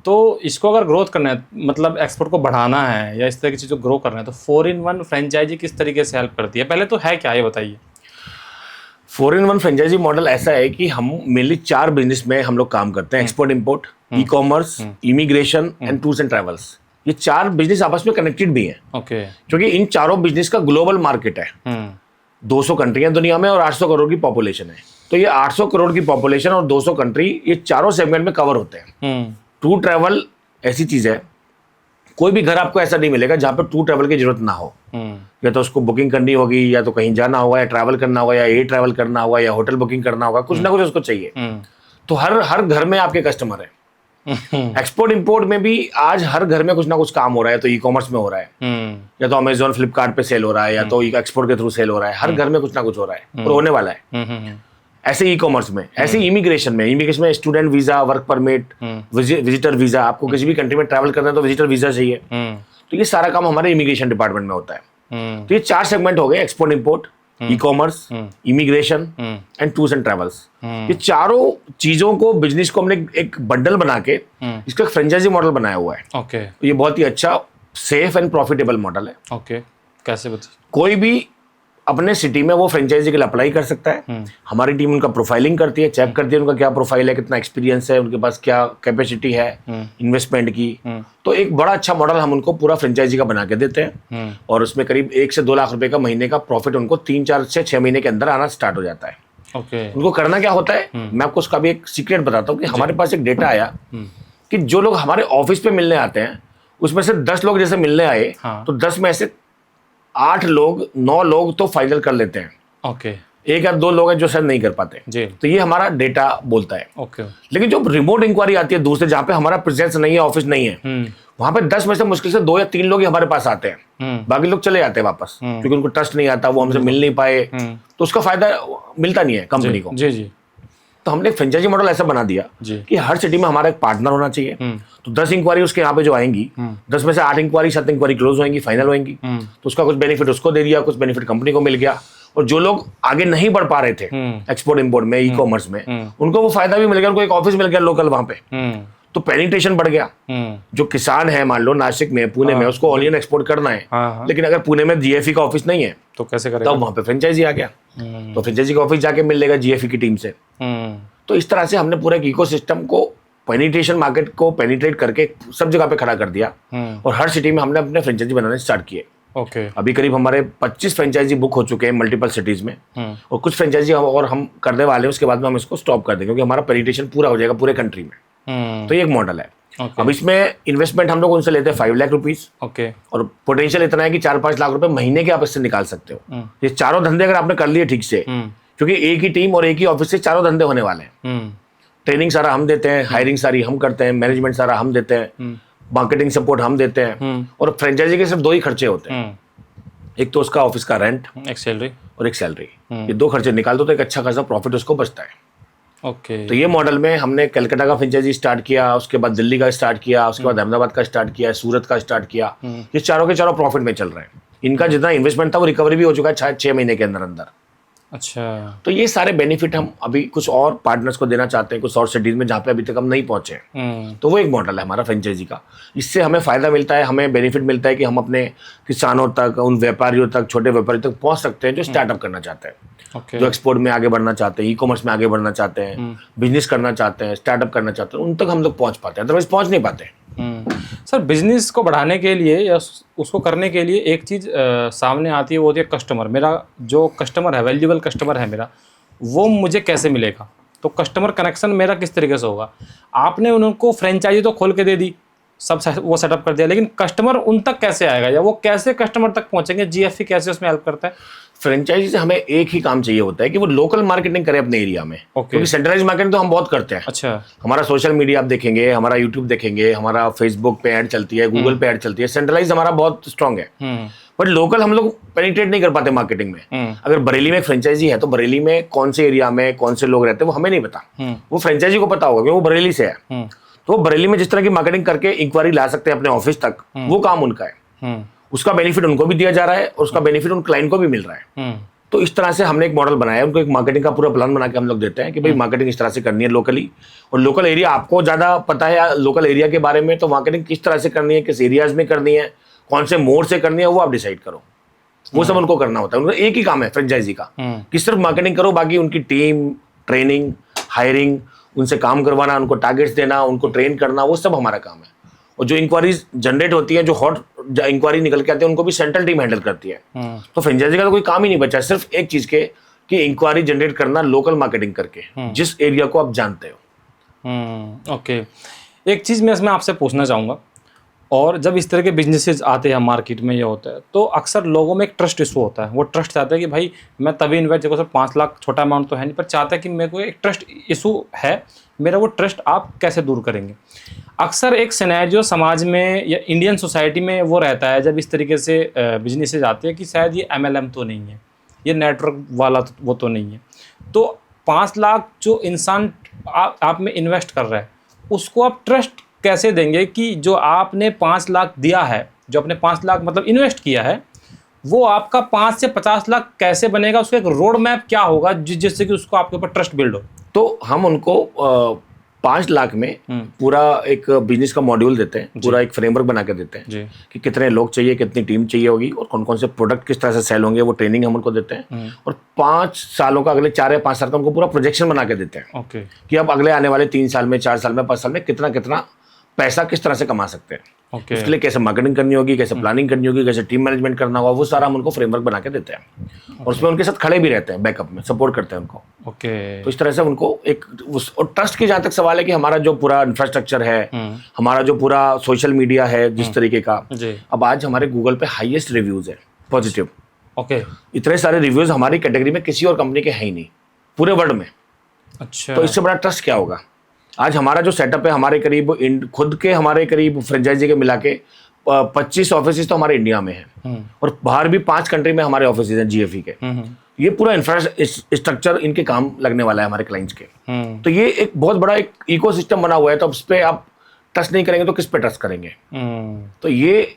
तो इसको अगर ग्रोथ करना है, मतलब एक्सपोर्ट को बढ़ाना है या इस तरह की चीज़ को ग्रो करना है, तो 4-in-1 फ्रेंचाइजी किस तरीके से हेल्प करती है? पहले तो है क्या, ये बताइए। 4-in-1 फ्रेंचाइजी मॉडल ऐसा है कि हम मेनली 4 बिजनेस में हम लोग काम करते हैं, export import, e commerce, immigration and tours and travels. ये 4 बिजनेस आपस में कनेक्टेड भी हैं। ओके। क्योंकि इन चारों बिजनेस का ग्लोबल मार्केट है। 200 कंट्रियां दुनिया में और 800 करोड़ की पॉपुलेशन है। तो ये 800 करोड़ की पॉपुलेशन और 200 कंट्री, ये चारों सेगमेंट में कवर होते हैं। टूर ट्रैवल ऐसी चीज है, कोई भी घर आपको ऐसा नहीं मिलेगा जहां पर टूर ट्रैवल की जरूरत ना हो। या तो उसको बुकिंग करनी होगी, या तो कहीं जाना होगा, या ट्रैवल करना होगा, या एयर ट्रैवल करना होगा, या होटल बुकिंग करना होगा, कुछ ना कुछ उसको चाहिए। तो हर घर में आपके कस्टमर है। एक्सपोर्ट इंपोर्ट में भी आज हर घर में कुछ ना कुछ काम हो रहा है। तो ई कॉमर्स में हो रहा है, या तो अमेजोन फ्लिपकार्ट पे सेल हो रहा है, या तो एक्सपोर्ट के थ्रू सेल हो रहा है। हर घर में कुछ ना कुछ हो रहा है और होने वाला है। ऐसे ई कॉमर्स में, ऐसे इमिग्रेशन में student visa, work permit, visitor visa, आपको किसी भी कंट्री में ट्रैवल करना है तो विजिटर वीजा चाहिए। तो ये सारा काम हमारे इमिग्रेशन डिपार्टमेंट में होता है। तो ये 4 सेगमेंट हो गए, export import, e commerce, immigration and tours and travels. ये चारों चीजों को, बिजनेस को हमने एक बंडल बना के इसका एक फ्रेंचाइजी मॉडल बनाया हुआ है। ओके। तो ये बहुत ही अच्छा, सेफ एंड प्रॉफिटेबल मॉडल है। ओके, कैसे बताइए? कोई भी अपने सिटी में वो फ्रेंचाइजी के लिए अप्लाई कर सकता है। हमारी टीम उनका प्रोफाइलिंग करती है, चेक करती है उनका क्या प्रोफाइल है, कितना एक्सपीरियंस है, उनके पास क्या कैपेसिटी है इन्वेस्टमेंट की। तो एक बड़ा अच्छा मॉडल हम उनको पूरा फ्रेंचाइजी का बना के देते हैं और उसमें करीब 1 से 2 लाख रुपए का महीने का प्रॉफिट उनको 3-4 से 6 महीने के अंदर आना स्टार्ट हो जाता है। ओके। उनको करना क्या होता है, मैं आपको उसका भी एक सीक्रेट बताता हूँ कि हमारे पास एक डेटा आया कि जो लोग हमारे ऑफिस पे मिलने आते हैं उसमें से 10 लोग जैसे मिलने आए, तो 10 में से 8 लोग 9 लोग तो फाइनल कर लेते हैं। ओके। 1 या 2 लोग हैं जो शायद नहीं कर पाते जी। तो ये हमारा डेटा बोलता है। ओके। लेकिन जो रिमोट इंक्वायरी आती है दूर से, जहाँ पे हमारा प्रेजेंस नहीं है, ऑफिस नहीं है, वहां पे 10 में से मुश्किल से 2 या 3 लोग ही हमारे पास आते हैं। बाकी लोग चले जाते हैं वापस, क्योंकि उनको ट्रस्ट नहीं आता, वो हमसे मिल नहीं पाए, तो उसका फायदा मिलता नहीं है कंपनी को। जी जी। तो हमने फ्रेंचाइजी मॉडल ऐसा बना दिया कि हर सिटी में हमारा एक पार्टनर होना चाहिए। तो 10 इंक्वायरी उसके यहाँ पे जो आएंगी, 10 में से 8 इंक्वायरी 7 इंक्वायरी क्लोज होंगी, फाइनल होंगी। तो उसका कुछ बेनिफिट उसको दे दिया, कुछ बेनिफिट कंपनी को मिल गया। और जो लोग आगे नहीं बढ़ पा रहे थे एक्सपोर्ट इंपोर्ट में, ई कॉमर्स में, उनको वो फायदा भी मिल गया, उनको एक ऑफिस मिल गया लोकल वहां पे। तो पेनिट्रेशन बढ़ गया। जो किसान है मान लो नासिक में, पुणे में, उसको ऑनियन एक्सपोर्ट करना है, लेकिन अगर पुणे में जीएफई का ऑफिस नहीं है तो कैसे करेगा? तब वहां पे फ्रेंचाइजी आ गया, तो फ्रेंचाइजी का ऑफिस जाके मिल लेगा जीएफई की टीम से। तो इस तरह से हमने पूरे इकोसिस्टम को, पेनिट्रेशन मार्केट को पेनिट्रेट करके सब जगह पे खड़ा कर दिया और हर सिटी में हमने अपने फ्रेंचाइजी बनाने स्टार्ट किए। ओके। अभी करीब हमारे 25 फ्रेंचाइजी बुक हो चुके हैं मल्टीपल सिटीज में, और कुछ फ्रेंचाइजी और हम करने वाले हैं, उसके बाद में हम इसको स्टॉप कर देंगे क्योंकि हमारा पेनिट्रेशन पूरा हो जाएगा पूरे कंट्री में। तो ये एक मॉडल है। अब इसमें इन्वेस्टमेंट हम लोग उनसे लेते हैं 5 लाख रुपीज। ओके। और पोटेंशियल इतना है कि 4-5 लाख रुपए महीने के आप इससे निकाल सकते हो। ये चारों धंधे अगर आपने कर लिए ठीक से, क्योंकि एक ही टीम और एक ही ऑफिस से चारों धंधे होने वाले हैं। ट्रेनिंग सारा हम देते हैं, हायरिंग सारी हम करते हैं, मैनेजमेंट सारा हम देते हैं, मार्केटिंग सपोर्ट हम देते हैं, और फ्रेंचाइजी के सिर्फ 2 ही खर्चे होते हैं। एक तो उसका ऑफिस का रेंट, एक सैलरी, और एक सैलरी। ये 2 खर्चे निकाल दो तो एक अच्छा खासा प्रॉफिट उसको बचता है। ओके। तो ये मॉडल में हमने कलकत्ता का फ्रेंचाइजी स्टार्ट किया, उसके बाद दिल्ली का स्टार्ट किया, उसके बाद अहमदाबाद का स्टार्ट किया, सूरत का स्टार्ट किया। ये चारों के चारों प्रॉफिट में चल रहे हैं। इनका जितना इन्वेस्टमेंट था वो रिकवरी भी हो चुका है 6 महीने के अंदर अंदर। अच्छा। तो ये सारे बेनिफिट हम अभी कुछ और पार्टनर्स को देना चाहते हैं, कुछ और सिटीज में जहाँ पे अभी तक हम नहीं पहुंचे हैं। तो वो एक मॉडल है हमारा फ्रेंचाइजी का। इससे हमें फायदा मिलता है, हमें बेनिफिट मिलता है कि हम अपने किसानों तक, उन व्यापारियों तक, छोटे व्यापारियों तक पहुंच सकते हैं जो स्टार्टअप करना चाहते हैं, जो एक्सपोर्ट में आगे बढ़ना चाहते हैं, ई कॉमर्स में आगे बढ़ना चाहते हैं, बिजनेस करना चाहते हैं, स्टार्टअप करना चाहते हैं, उन तक हम लोग पहुंच पाते हैं, अदरवाइज पहुंच नहीं पाते। सर, बिजनेस को बढ़ाने के लिए या उसको करने के लिए एक चीज़ सामने आती है, वो होती है कस्टमर। मेरा जो कस्टमर है, वैल्यूएबल कस्टमर है मेरा, वो मुझे कैसे मिलेगा? तो कस्टमर कनेक्शन मेरा किस तरीके से होगा? आपने उनको फ्रेंचाइजी तो खोल के दे दी, सब वो सेटअप कर दिया, लेकिन कस्टमर उन तक कैसे आएगा या वो कैसे कस्टमर तक पहुंचेंगे? जीएफपी कैसे उसमें हेल्प करता है? फ्रेंचाइजी से हमें एक ही काम चाहिए होता है कि वो लोकल मार्केटिंग करे अपने एरिया में, क्योंकि सेंट्रलाइज मार्केटिंग तो हम बहुत करते हैं। अच्छा। हमारा सोशल मीडिया आप देखेंगे, हमारा यूट्यूब देखेंगे, हमारा फेसबुक पे ऐड चलती है, गूगल पे ऐड चलती है, सेंट्रलाइज हमारा बहुत स्ट्रांग है। बट लोकल हम लोग पेनिट्रेट नहीं कर पाते मार्केटिंग में। अगर बरेली में एक फ्रेंचाइजी है तो बरेली में कौन से एरिया में कौन से लोग रहते हैं वो हमें नहीं पता, वो फ्रेंचाइजी को पता होगा क्योंकि वो बरेली से है। तो बरेली में जिस तरह की मार्केटिंग करके इंक्वायरी ला सकते हैं अपने ऑफिस तक, वो काम उनका है। उसका बेनिफिट उनको भी दिया जा रहा है और उसका बेनिफिट उन क्लाइंट को भी मिल रहा है। तो इस तरह से हमने एक मॉडल बनाया है, उनको एक मार्केटिंग का पूरा प्लान बना के हम लोग देते हैं कि भाई मार्केटिंग इस तरह से करनी है लोकली, और लोकल एरिया आपको ज़्यादा पता है लोकल एरिया के बारे में, तो मार्केटिंग किस तरह से करनी है, किस एरियाज में करनी है, कौन से मोड से करनी है, वो आप डिसाइड करो। वो सब उनको करना होता है। उनका एक ही काम है फ्रेंचाइजी का कि सिर्फ मार्केटिंग करो, बाकी उनकी टीम, ट्रेनिंग, हायरिंग, उनसे काम करवाना, उनको टारगेट्स देना, उनको ट्रेन करना, वो सब हमारा काम है। और जो इंक्वायरीज जनरेट होती है, जो हॉट इंक्वायरी निकल के आती है, उनको भी सेंट्रल टीम हैंडल करती है। तो फ्रेंचाइजी का तो कोई काम ही नहीं बचा, सिर्फ एक चीज के कि इंक्वायरी जनरेट करना लोकल मार्केटिंग करके, जिस एरिया को आप जानते हो। ओके, एक चीज मैं इसमें आपसे पूछना चाहूंगा, और जब इस तरह के बिजनेसेस आते हैं मार्केट में, ये होता है तो अक्सर लोगों में एक ट्रस्ट इशू होता है। वो ट्रस्ट चाहता है कि भाई मैं तभी इन्वेस्ट, देखो सर 5 लाख छोटा अमाउंट तो है नहीं, पर चाहता है कि मेरे को एक ट्रस्ट इशू है, मेरा वो ट्रस्ट आप कैसे दूर करेंगे? अक्सर एक सिनेरियो समाज में या इंडियन सोसाइटी में वो रहता है जब इस तरीके से बिजनेसेस आते हैं कि शायद ये MLM तो नहीं है, ये नेटवर्क वाला तो वो तो नहीं है। तो 5 लाख जो इंसान आप में इन्वेस्ट कर रहा है, उसको आप ट्रस्ट कैसे देंगे कि जो आपने 5 लाख दिया है, जो आपने 5 लाख मतलब इन्वेस्ट किया है, वो आपका 5 से 50 लाख कैसे बनेगा? उसका एक रोड मैप क्या होगा जिससे कि उसको आपके ऊपर ट्रस्ट बिल्ड हो? तो हम उनको 5 लाख में पूरा एक बिजनेस का मॉड्यूल देते हैं, पूरा एक फ्रेमवर्क बना के देते हैं कि कितने लोग चाहिए, कितनी टीम चाहिए होगी, और कौन कौन से प्रोडक्ट किस तरह से सेल होंगे, वो ट्रेनिंग हम उनको देते हैं। और 5 सालों का, अगले 4 या 5 साल का उनको पूरा प्रोजेक्शन बना के देते हैं कि अब अगले आने वाले 3 साल में, 4 साल में, 5 साल में कितना कितना पैसा किस तरह से कमा सकते हैं। उसके लिए कैसे मार्केटिंग करनी होगी, कैसे प्लानिंग करनी होगी, कैसे टीम मैनेजमेंट करना होगा, वो सारा हम उनको फ्रेमवर्क बना के देते हैं। और उसमें उनके साथ खड़े भी रहते हैं, बैकअप में सपोर्ट करते हैं उनको। तो इस तरह से उनको एक और ट्रस्ट की जहाँ तक सवाल है कि हमारा जो पूरा इंफ्रास्ट्रक्चर है, हमारा जो पूरा सोशल मीडिया है जिस तरीके का, अब आज हमारे गूगल पे हाईएस्ट रिव्यूज है पॉजिटिव। इतने सारे रिव्यूज हमारी कैटेगरी में किसी और कंपनी के है ही नहीं पूरे वर्ल्ड में। अच्छा, तो इससे बड़ा ट्रस्ट क्या होगा? आज हमारा जो सेटअप है, हमारे करीब खुद के हमारे करीब फ्रेंचाइजी के मिला के 25 ऑफिस तो हमारे इंडिया में हैं, और बाहर भी 5 कंट्री में हमारे ऑफिस हैं जीएफई के। ये पूरा इंफ्रास्ट्रक्चर इनके काम लगने वाला है हमारे क्लाइंट्स के। तो ये एक बहुत बड़ा एक इकोसिस्टम बना हुआ है, तो उस पर आप ट्रस्ट नहीं करेंगे तो किस पे ट्रस्ट करेंगे? तो ये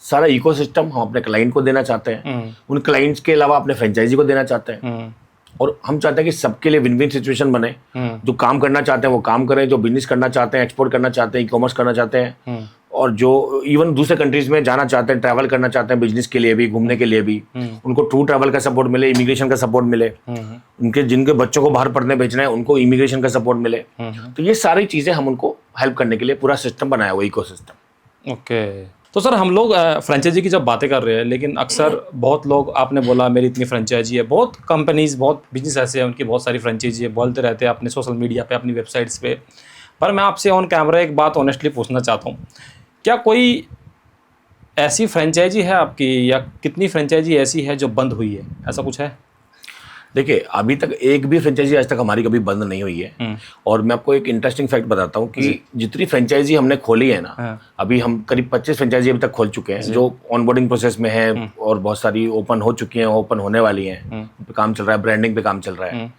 सारा इकोसिस्टम हम अपने क्लाइंट को देना चाहते हैं, उन क्लाइंट्स के अलावा अपने फ्रेंचाइजी को देना चाहते हैं, और हम चाहते हैं कि सबके लिए विन विन सिचुएशन बने। जो काम करना चाहते हैं वो काम करें, जो बिजनेस करना चाहते हैं, एक्सपोर्ट करना चाहते हैं, ई कॉमर्स करना चाहते हैं, और जो इवन दूसरे कंट्रीज में जाना चाहते हैं, ट्रैवल करना चाहते हैं बिजनेस के लिए भी, घूमने के लिए भी, उनको ट्रू ट्रैवल का सपोर्ट मिले, इमिग्रेशन का सपोर्ट मिले, उनके जिनके बच्चों को बाहर पढ़ने भेजना है उनको इमिग्रेशन का सपोर्ट मिले। तो ये सारी चीज़ें हम उनको हेल्प करने के लिए पूरा सिस्टम बनाया हुआ, इकोसिस्टम। ओके, तो सर हम लोग फ्रेंचाइजी की जब बातें कर रहे हैं, लेकिन अक्सर बहुत लोग, आपने बोला मेरी इतनी फ्रेंचाइजी है, बहुत कंपनीज, बहुत बिजनेस ऐसे हैं उनकी बहुत सारी फ्रेंचाइजी है, बोलते रहते हैं अपने सोशल मीडिया पे, अपनी वेबसाइट्स पे। पर मैं आपसे ऑन कैमरा एक बात ऑनेस्टली पूछना चाहता हूँ, क्या कोई ऐसी फ्रेंचाइजी है आपकी, या कितनी फ्रेंचाइजी ऐसी है जो बंद हुई है? ऐसा कुछ है? देखिए, अभी तक एक भी फ्रेंचाइजी आज तक हमारी कभी बंद नहीं हुई है। और मैं आपको एक इंटरेस्टिंग फैक्ट बताता हूँ कि जितनी फ्रेंचाइजी हमने खोली है ना, अभी हम करीब 25 फ्रेंचाइजी अभी तक खोल चुके हैं, जो ऑनबोर्डिंग प्रोसेस में है, और बहुत सारी ओपन हो चुकी हैं, ओपन होने वाली हैं, पे काम चल रहा है, ब्रांडिंग पे काम चल रहा है।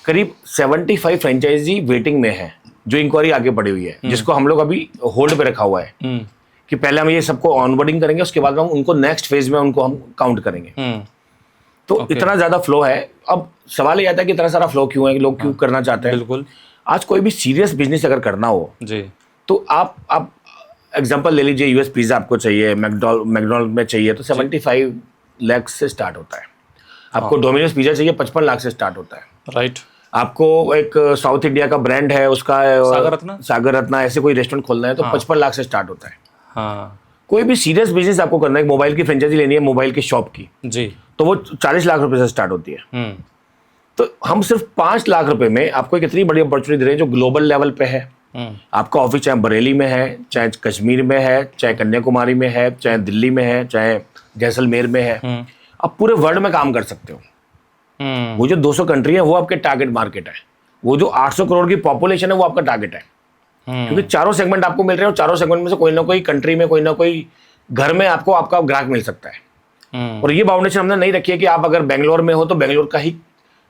करीब 75 फ्रेंचाइजी वेटिंग में है, जो इंक्वायरी आगे बढ़ी हुई है, जिसको हम लोग अभी होल्ड पे रखा हुआ है कि पहले हम ये सबको ऑनबोर्डिंग करेंगे, उसके बाद हम उनको नेक्स्ट फेज में उनको हम काउंट करेंगे। तो इतना ज्यादा फ्लो है। अब सवाल ये आता है कि इतना सारा फ्लो क्यों है, कि लोग क्यों करना चाहते हैं? बिल्कुल, आज कोई भी सीरियस बिजनेस अगर करना हो जी, तो आप एग्जांपल ले लीजिए, यूएस पिज्जा आपको चाहिए, मैकडॉनल्ड में चाहिए तो 75 लाख से स्टार्ट होता है। आपको डोमिनोज पिज्जा चाहिए, 55 लाख से स्टार्ट होता है। राइट। आपको एक साउथ इंडिया का ब्रांड है, उसका सागर रत्ना ऐसे कोई रेस्टोरेंट खोलना है तो 55 लाख से स्टार्ट होता है। हाँ, कोई भी सीरियस बिजनेस आपको करना है, मोबाइल की फ्रेंचाइजी लेनी है, मोबाइल की शॉप की, जी, तो वो 40 लाख रुपए से स्टार्ट होती है। तो हम सिर्फ 5 लाख रुपए में आपको एक इतनी बड़ी अपॉर्चुनिटी दे रहे हैं जो ग्लोबल लेवल पे है, आपका ऑफिस चाहे बरेली में है, चाहे कश्मीर में है, चाहे कन्याकुमारी में है, चाहे दिल्ली में है, चाहे जैसलमेर में है, आप पूरे वर्ल्ड में काम कर सकते हो। वो जो 200 कंट्री है वो आपके टारगेट मार्केट है, वो जो 800 करोड़ की पॉपुलेशन है वो आपका टारगेट है। क्योंकि चारों सेगमेंट आपको मिल रहे हैं और चारों सेगमेंट में से कोई ना कोई कंट्री में कोई ना कोई घर में आपको आपका ग्राहक मिल सकता है। और ये बाउंडेशन हमने नहीं रखी है कि आप अगर बेंगलोर में हो तो बेंगलोर का ही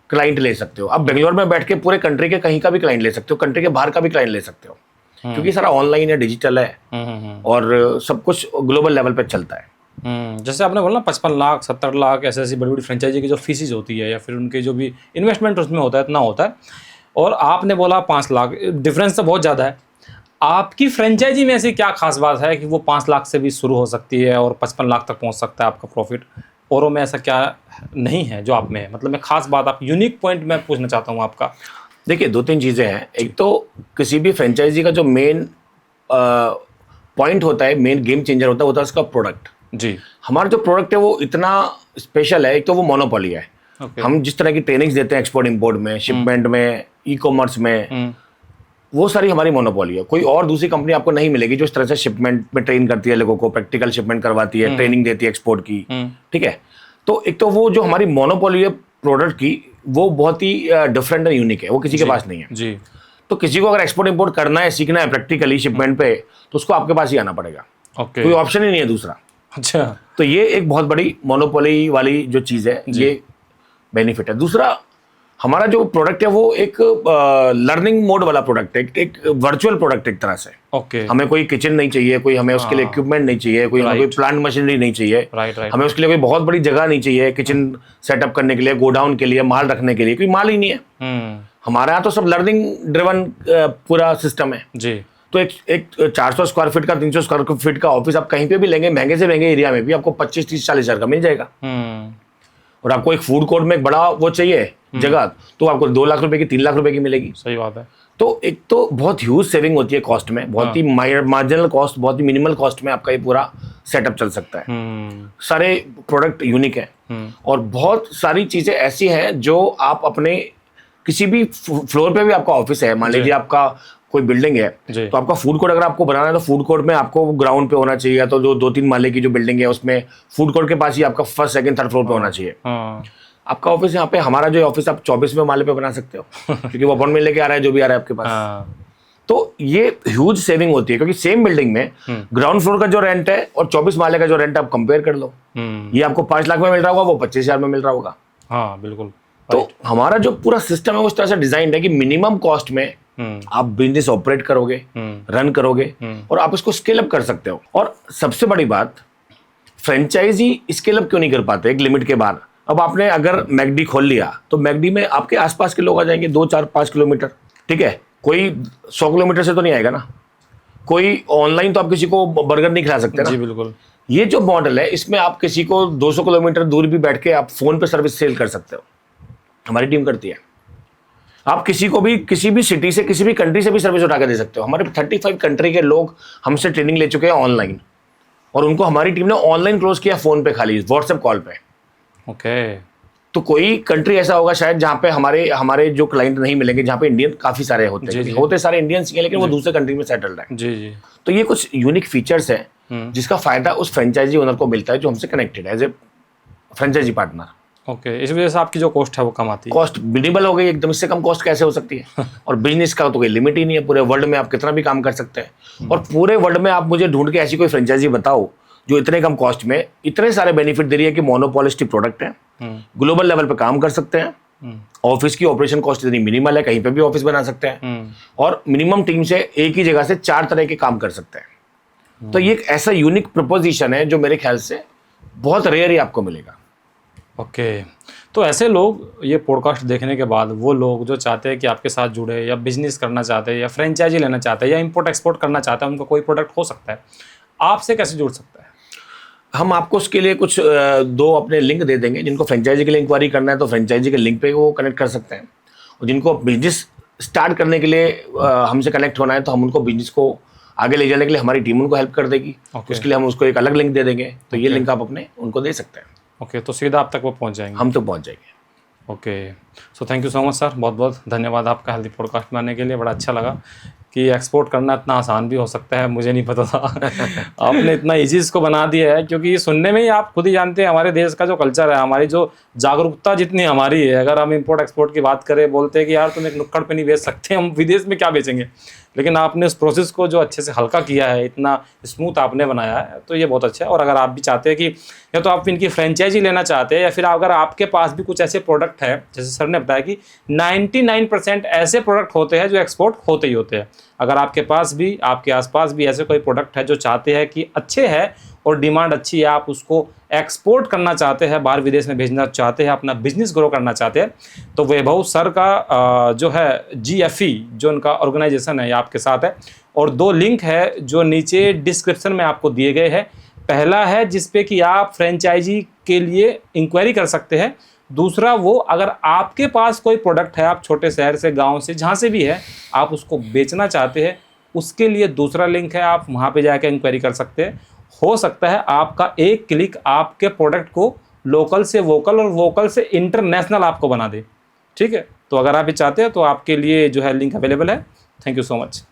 क्लाइंट ले सकते हो, आप बेंगलोर में बैठ के पूरे कंट्री के कहीं का भी क्लाइंट ले सकते हो, कंट्री के बाहर का भी क्लाइंट ले सकते हो, क्योंकि सारा ऑनलाइन है, डिजिटल है और सब कुछ ग्लोबल लेवल पे चलता है। जैसे आपने बोला 55 लाख 70 लाख ऐसी ऐसी बड़ी बड़ी फ्रेंचाइजी की जो फीसिस होती है या फिर उनके जो भी इन्वेस्टमेंट उसमें होता है इतना होता है, और आपने बोला 5 लाख, डिफरेंस तो बहुत ज़्यादा है। आपकी फ्रेंचाइजी में ऐसी क्या खास बात है कि वो 5 लाख से भी शुरू हो सकती है और 55 लाख तक पहुंच सकता है आपका प्रॉफिट, औरों में ऐसा क्या नहीं है जो आप में है? मतलब मैं खास बात, आप यूनिक पॉइंट मैं पूछना चाहता हूँ आपका। देखिए 2-3 चीज़ें हैं। एक तो किसी भी फ्रेंचाइजी का जो मेन पॉइंट होता है, मेन गेम चेंजर होता है उसका प्रोडक्ट। जी, हमारा जो प्रोडक्ट है वो इतना स्पेशल है, एक तो वो मोनोपोली है। हम जिस तरह की ट्रेनिंग्स देते हैं एक्सपोर्ट इंपोर्ट में, शिपमेंट में, ई कॉमर्स में, वो सारी हमारी मोनोपोली है। कोई और दूसरी कंपनी आपको नहीं मिलेगी जो इस तरह से शिपमेंट में ट्रेन करती है लोगों को, प्रैक्टिकल शिपमेंट करवाती है, ट्रेनिंग देती है एक्सपोर्ट की। ठीक है, तो एक तो वो जो हमारी मोनोपोली है प्रोडक्ट की, वो बहुत ही डिफरेंट एंड यूनिक है, वो किसी के पास नहीं है। जी, तो किसी को अगर एक्सपोर्ट इंपोर्ट करना है, सीखना है प्रैक्टिकली शिपमेंट पे, तो उसको आपके पास ही आना पड़ेगा, ओके, कोई ऑप्शन ही नहीं है दूसरा। अच्छा, तो ये एक बहुत बड़ी मोनोपोली वाली जो चीज़ है, ये बेनिफिट है। दूसरा, हमारा जो प्रोडक्ट है वो एक लर्निंग मोड वाला प्रोडक्ट है, एक वर्चुअल प्रोडक्ट एक तरह से। ओके, हमें कोई किचन नहीं चाहिए, कोई हमें उसके लिए इक्विपमेंट नहीं चाहिए, कोई हमें कोई प्लांट मशीनरी नहीं चाहिए, राइट, हमें उसके लिए कोई बहुत बड़ी जगह नहीं चाहिए किचन सेटअप करने के लिए, गोडाउन के लिए, माल रखने के लिए, कोई माल ही नहीं है। हमारे यहाँ तो सब लर्निंग ड्रिवन पूरा सिस्टम है। जी, तो एक 400 स्क्वायर फीट का, 300 स्क्वायर फीट का ऑफिस आप कहीं पे भी लेंगे, महंगे से महंगे एरिया में भी आपको 25-30-40 हज़ार का मिल जाएगा। और आपको एक फूड कोर्ट में एक बड़ा वो चाहिए जगह, तो आपको 2 लाख रुपए की, 3 लाख रुपए की मिलेगी। सही बात है। तो एक तो बहुत ह्यूज सेविंग होती है कॉस्ट में, बहुत ही मार्जिनल कॉस्ट, बहुत ही मिनिमल कॉस्ट में आपका ये पूरा सेटअप चल सकता है। सारे प्रोडक्ट यूनिक है और बहुत सारी चीजें ऐसी हैं जो आप अपने किसी भी फ्लोर पे भी आपका ऑफिस है, मान लीजिए आपका कोई बिल्डिंग है, तो आपका फूड कोर्ट अगर आपको बनाना है तो फूड कोर्ट में आपको ग्राउंड पे होना चाहिए, या तो जो 2-3 माले की जो बिल्डिंग है उसमें फूड कोर्ट के पास ही आपका फर्स्ट, सेकंड, थर्ड फ्लोर पे होना चाहिए। आपका ऑफिस यहाँ पे, हमारा जो ऑफिस आप 24वें माले पे बना सकते हो क्योंकि वो अपॉइंटमेंट लेके आ रहा है जो भी आ रहा है आपके पास। तो ये ह्यूज सेविंग होती है, क्योंकि सेम बिल्डिंग में ग्राउंड फ्लोर का जो रेंट है और 24 माले का जो रेंट आप कंपेयर कर लो, ये आपको 5 लाख में मिल रहा होगा, वो 25,000 में मिल रहा होगा। हाँ बिल्कुल। तो हमारा जो पूरा सिस्टम है वो इस तरह से डिजाइन है कि मिनिमम कॉस्ट में आप बिजनेस ऑपरेट करोगे, रन करोगे और आप इसको स्केल अप कर सकते हो। और सबसे बड़ी बात, फ्रेंचाइजी स्केल अप क्यों नहीं कर पाते एक लिमिट के बाद? अब आपने अगर मैकडी खोल लिया तो मैकडी में आपके आसपास के लोग आ जाएंगे 2, 4, 5 किलोमीटर, ठीक है, कोई 100 किलोमीटर से तो नहीं आएगा ना। कोई ऑनलाइन तो आप किसी को बर्गर नहीं खिला सकते ना। जी बिल्कुल। ये जो मॉडल है इसमें आप किसी को 200 किलोमीटर दूर भी बैठ के आप फोन पे सर्विस सेल कर सकते हो, हमारी टीम करती है। आप किसी को भी किसी भी सिटी से, किसी भी कंट्री से भी सर्विस उठा के दे सकते हो। हमारे 35 कंट्री के लोग हमसे ट्रेनिंग ले चुके हैं ऑनलाइन, और उनको हमारी टीम ने ऑनलाइन क्लोज किया, फोन पे, खाली व्हाट्सएप कॉल पे। ओके। तो कोई कंट्री ऐसा होगा शायद जहाँ पे हमारे जो क्लाइंट नहीं मिलेंगे, जहाँ पे इंडियन काफी सारे होते हैं, होते सारे इंडियंस ही हैं, लेकिन वो दूसरे कंट्री में सेटल्ड है। जी जी। तो ये कुछ यूनिक फीचर्स हैं जिसका फायदा उस फ्रेंचाइजी ओनर को मिलता है जो हमसे कनेक्टेड है as a franchise partner. Okay, इस वजह से आपकी जो कॉस्ट है वो कम आती है। कॉस्ट मिनिमल हो गई एकदम, इससे कम कॉस्ट कैसे हो सकती है? और बिजनेस का तो कोई लिमिट ही नहीं है, पूरे वर्ल्ड में आप कितना भी काम कर सकते हैं। और पूरे वर्ल्ड में आप मुझे ढूंढ के ऐसी कोई फ्रेंचाइजी बताओ जो इतने कम कॉस्ट में इतने सारे बेनिफिट दे रही है कि मोनोपोलिस्टिक प्रोडक्ट है, ग्लोबल लेवल पे काम कर सकते हैं, ऑफिस की ऑपरेशन कॉस्ट इतनी मिनिमल है, कहीं पे भी ऑफिस बना सकते हैं, और मिनिमम टीम से एक ही जगह से 4 तरह के काम कर सकते हैं। तो ये एक ऐसा यूनिक प्रपोजिशन है जो मेरे ख्याल से बहुत रेयर ही आपको मिलेगा। ओके, तो ऐसे लोग ये पॉडकास्ट देखने के बाद, वो लोग जो चाहते हैं कि आपके साथ जुड़े, या बिजनेस करना चाहते हैं, या फ्रेंचाइजी लेना चाहते हैं, या इंपोर्ट एक्सपोर्ट करना चाहते हैं, उनका कोई प्रोडक्ट हो सकता है, आपसे कैसे जुड़ सकता है? हम आपको उसके लिए कुछ 2 अपने लिंक दे देंगे। जिनको फ्रेंचाइजी के लिए इंक्वायरी करना है तो फ्रेंचाइजी के लिंक पे वो कनेक्ट कर सकते हैं, और जिनको बिजनेस स्टार्ट करने के लिए हमसे कनेक्ट होना है तो हम उनको बिजनेस को आगे ले जाने के लिए हमारी टीम उनको हेल्प कर देगी। उसके लिए हम उसको एक अलग लिंक दे देंगे, तो ये लिंक आप अपने उनको दे सकते हैं। ओके, तो सीधा आप तक वो पहुंच जाएंगे? हम तो पहुंच जाएंगे। Okay, so thank you so much sir, बहुत बहुत धन्यवाद आपका हेल्दी पॉडकास्ट में आने के लिए, बड़ा अच्छा लगा। कि एक्सपोर्ट करना इतना आसान भी हो सकता है, मुझे नहीं पता था। आपने इतना ईजी इसको बना दिया है, क्योंकि ये सुनने में ही आप खुद ही जानते हैं हमारे देश का जो कल्चर है, हमारी जो जागरूकता जितनी हमारी है, अगर हम इंपोर्ट एक्सपोर्ट की बात करें, बोलते हैं कि यार तुम एक नुक्कड़ पे नहीं बेच सकते, हम विदेश में क्या बेचेंगे, लेकिन आपने उस प्रोसेस को जो अच्छे से हल्का किया है, इतना स्मूथ आपने बनाया है, तो ये बहुत अच्छा है। और अगर आप भी चाहते हैं कि या तो आप इनकी फ्रेंचाइजी लेना चाहते हैं, या फिर अगर आपके पास भी कुछ ऐसे प्रोडक्ट है, जैसे सर ने बताया कि 99% ऐसे प्रोडक्ट होते हैं जो एक्सपोर्ट होते ही होते हैं, अगर आपके पास भी, आपके आसपास भी ऐसे कोई प्रोडक्ट है जो चाहते हैं कि अच्छे हैं और डिमांड अच्छी है, आप उसको एक्सपोर्ट करना चाहते हैं, बाहर विदेश में भेजना चाहते हैं, अपना बिजनेस ग्रो करना चाहते हैं, तो वैभव सर का जो है GFE जो उनका ऑर्गेनाइजेशन है, ये आपके साथ है। और 2 लिंक है जो नीचे डिस्क्रिप्शन में आपको दिए गए हैं। पहला है जिसपे कि आप फ्रेंचाइजी के लिए इंक्वायरी कर सकते हैं। दूसरा वो, अगर आपके पास कोई प्रोडक्ट है, आप छोटे शहर से, गांव से, जहां से भी है, आप उसको बेचना चाहते हैं, उसके लिए दूसरा लिंक है, आप वहां पे जाकर इंक्वायरी कर सकते हैं। हो सकता है आपका एक क्लिक आपके प्रोडक्ट को लोकल से वोकल और वोकल से इंटरनेशनल आपको बना दे। ठीक है, तो अगर आप ये चाहते हैं तो आपके लिए जो है लिंक अवेलेबल है। Thank you so much.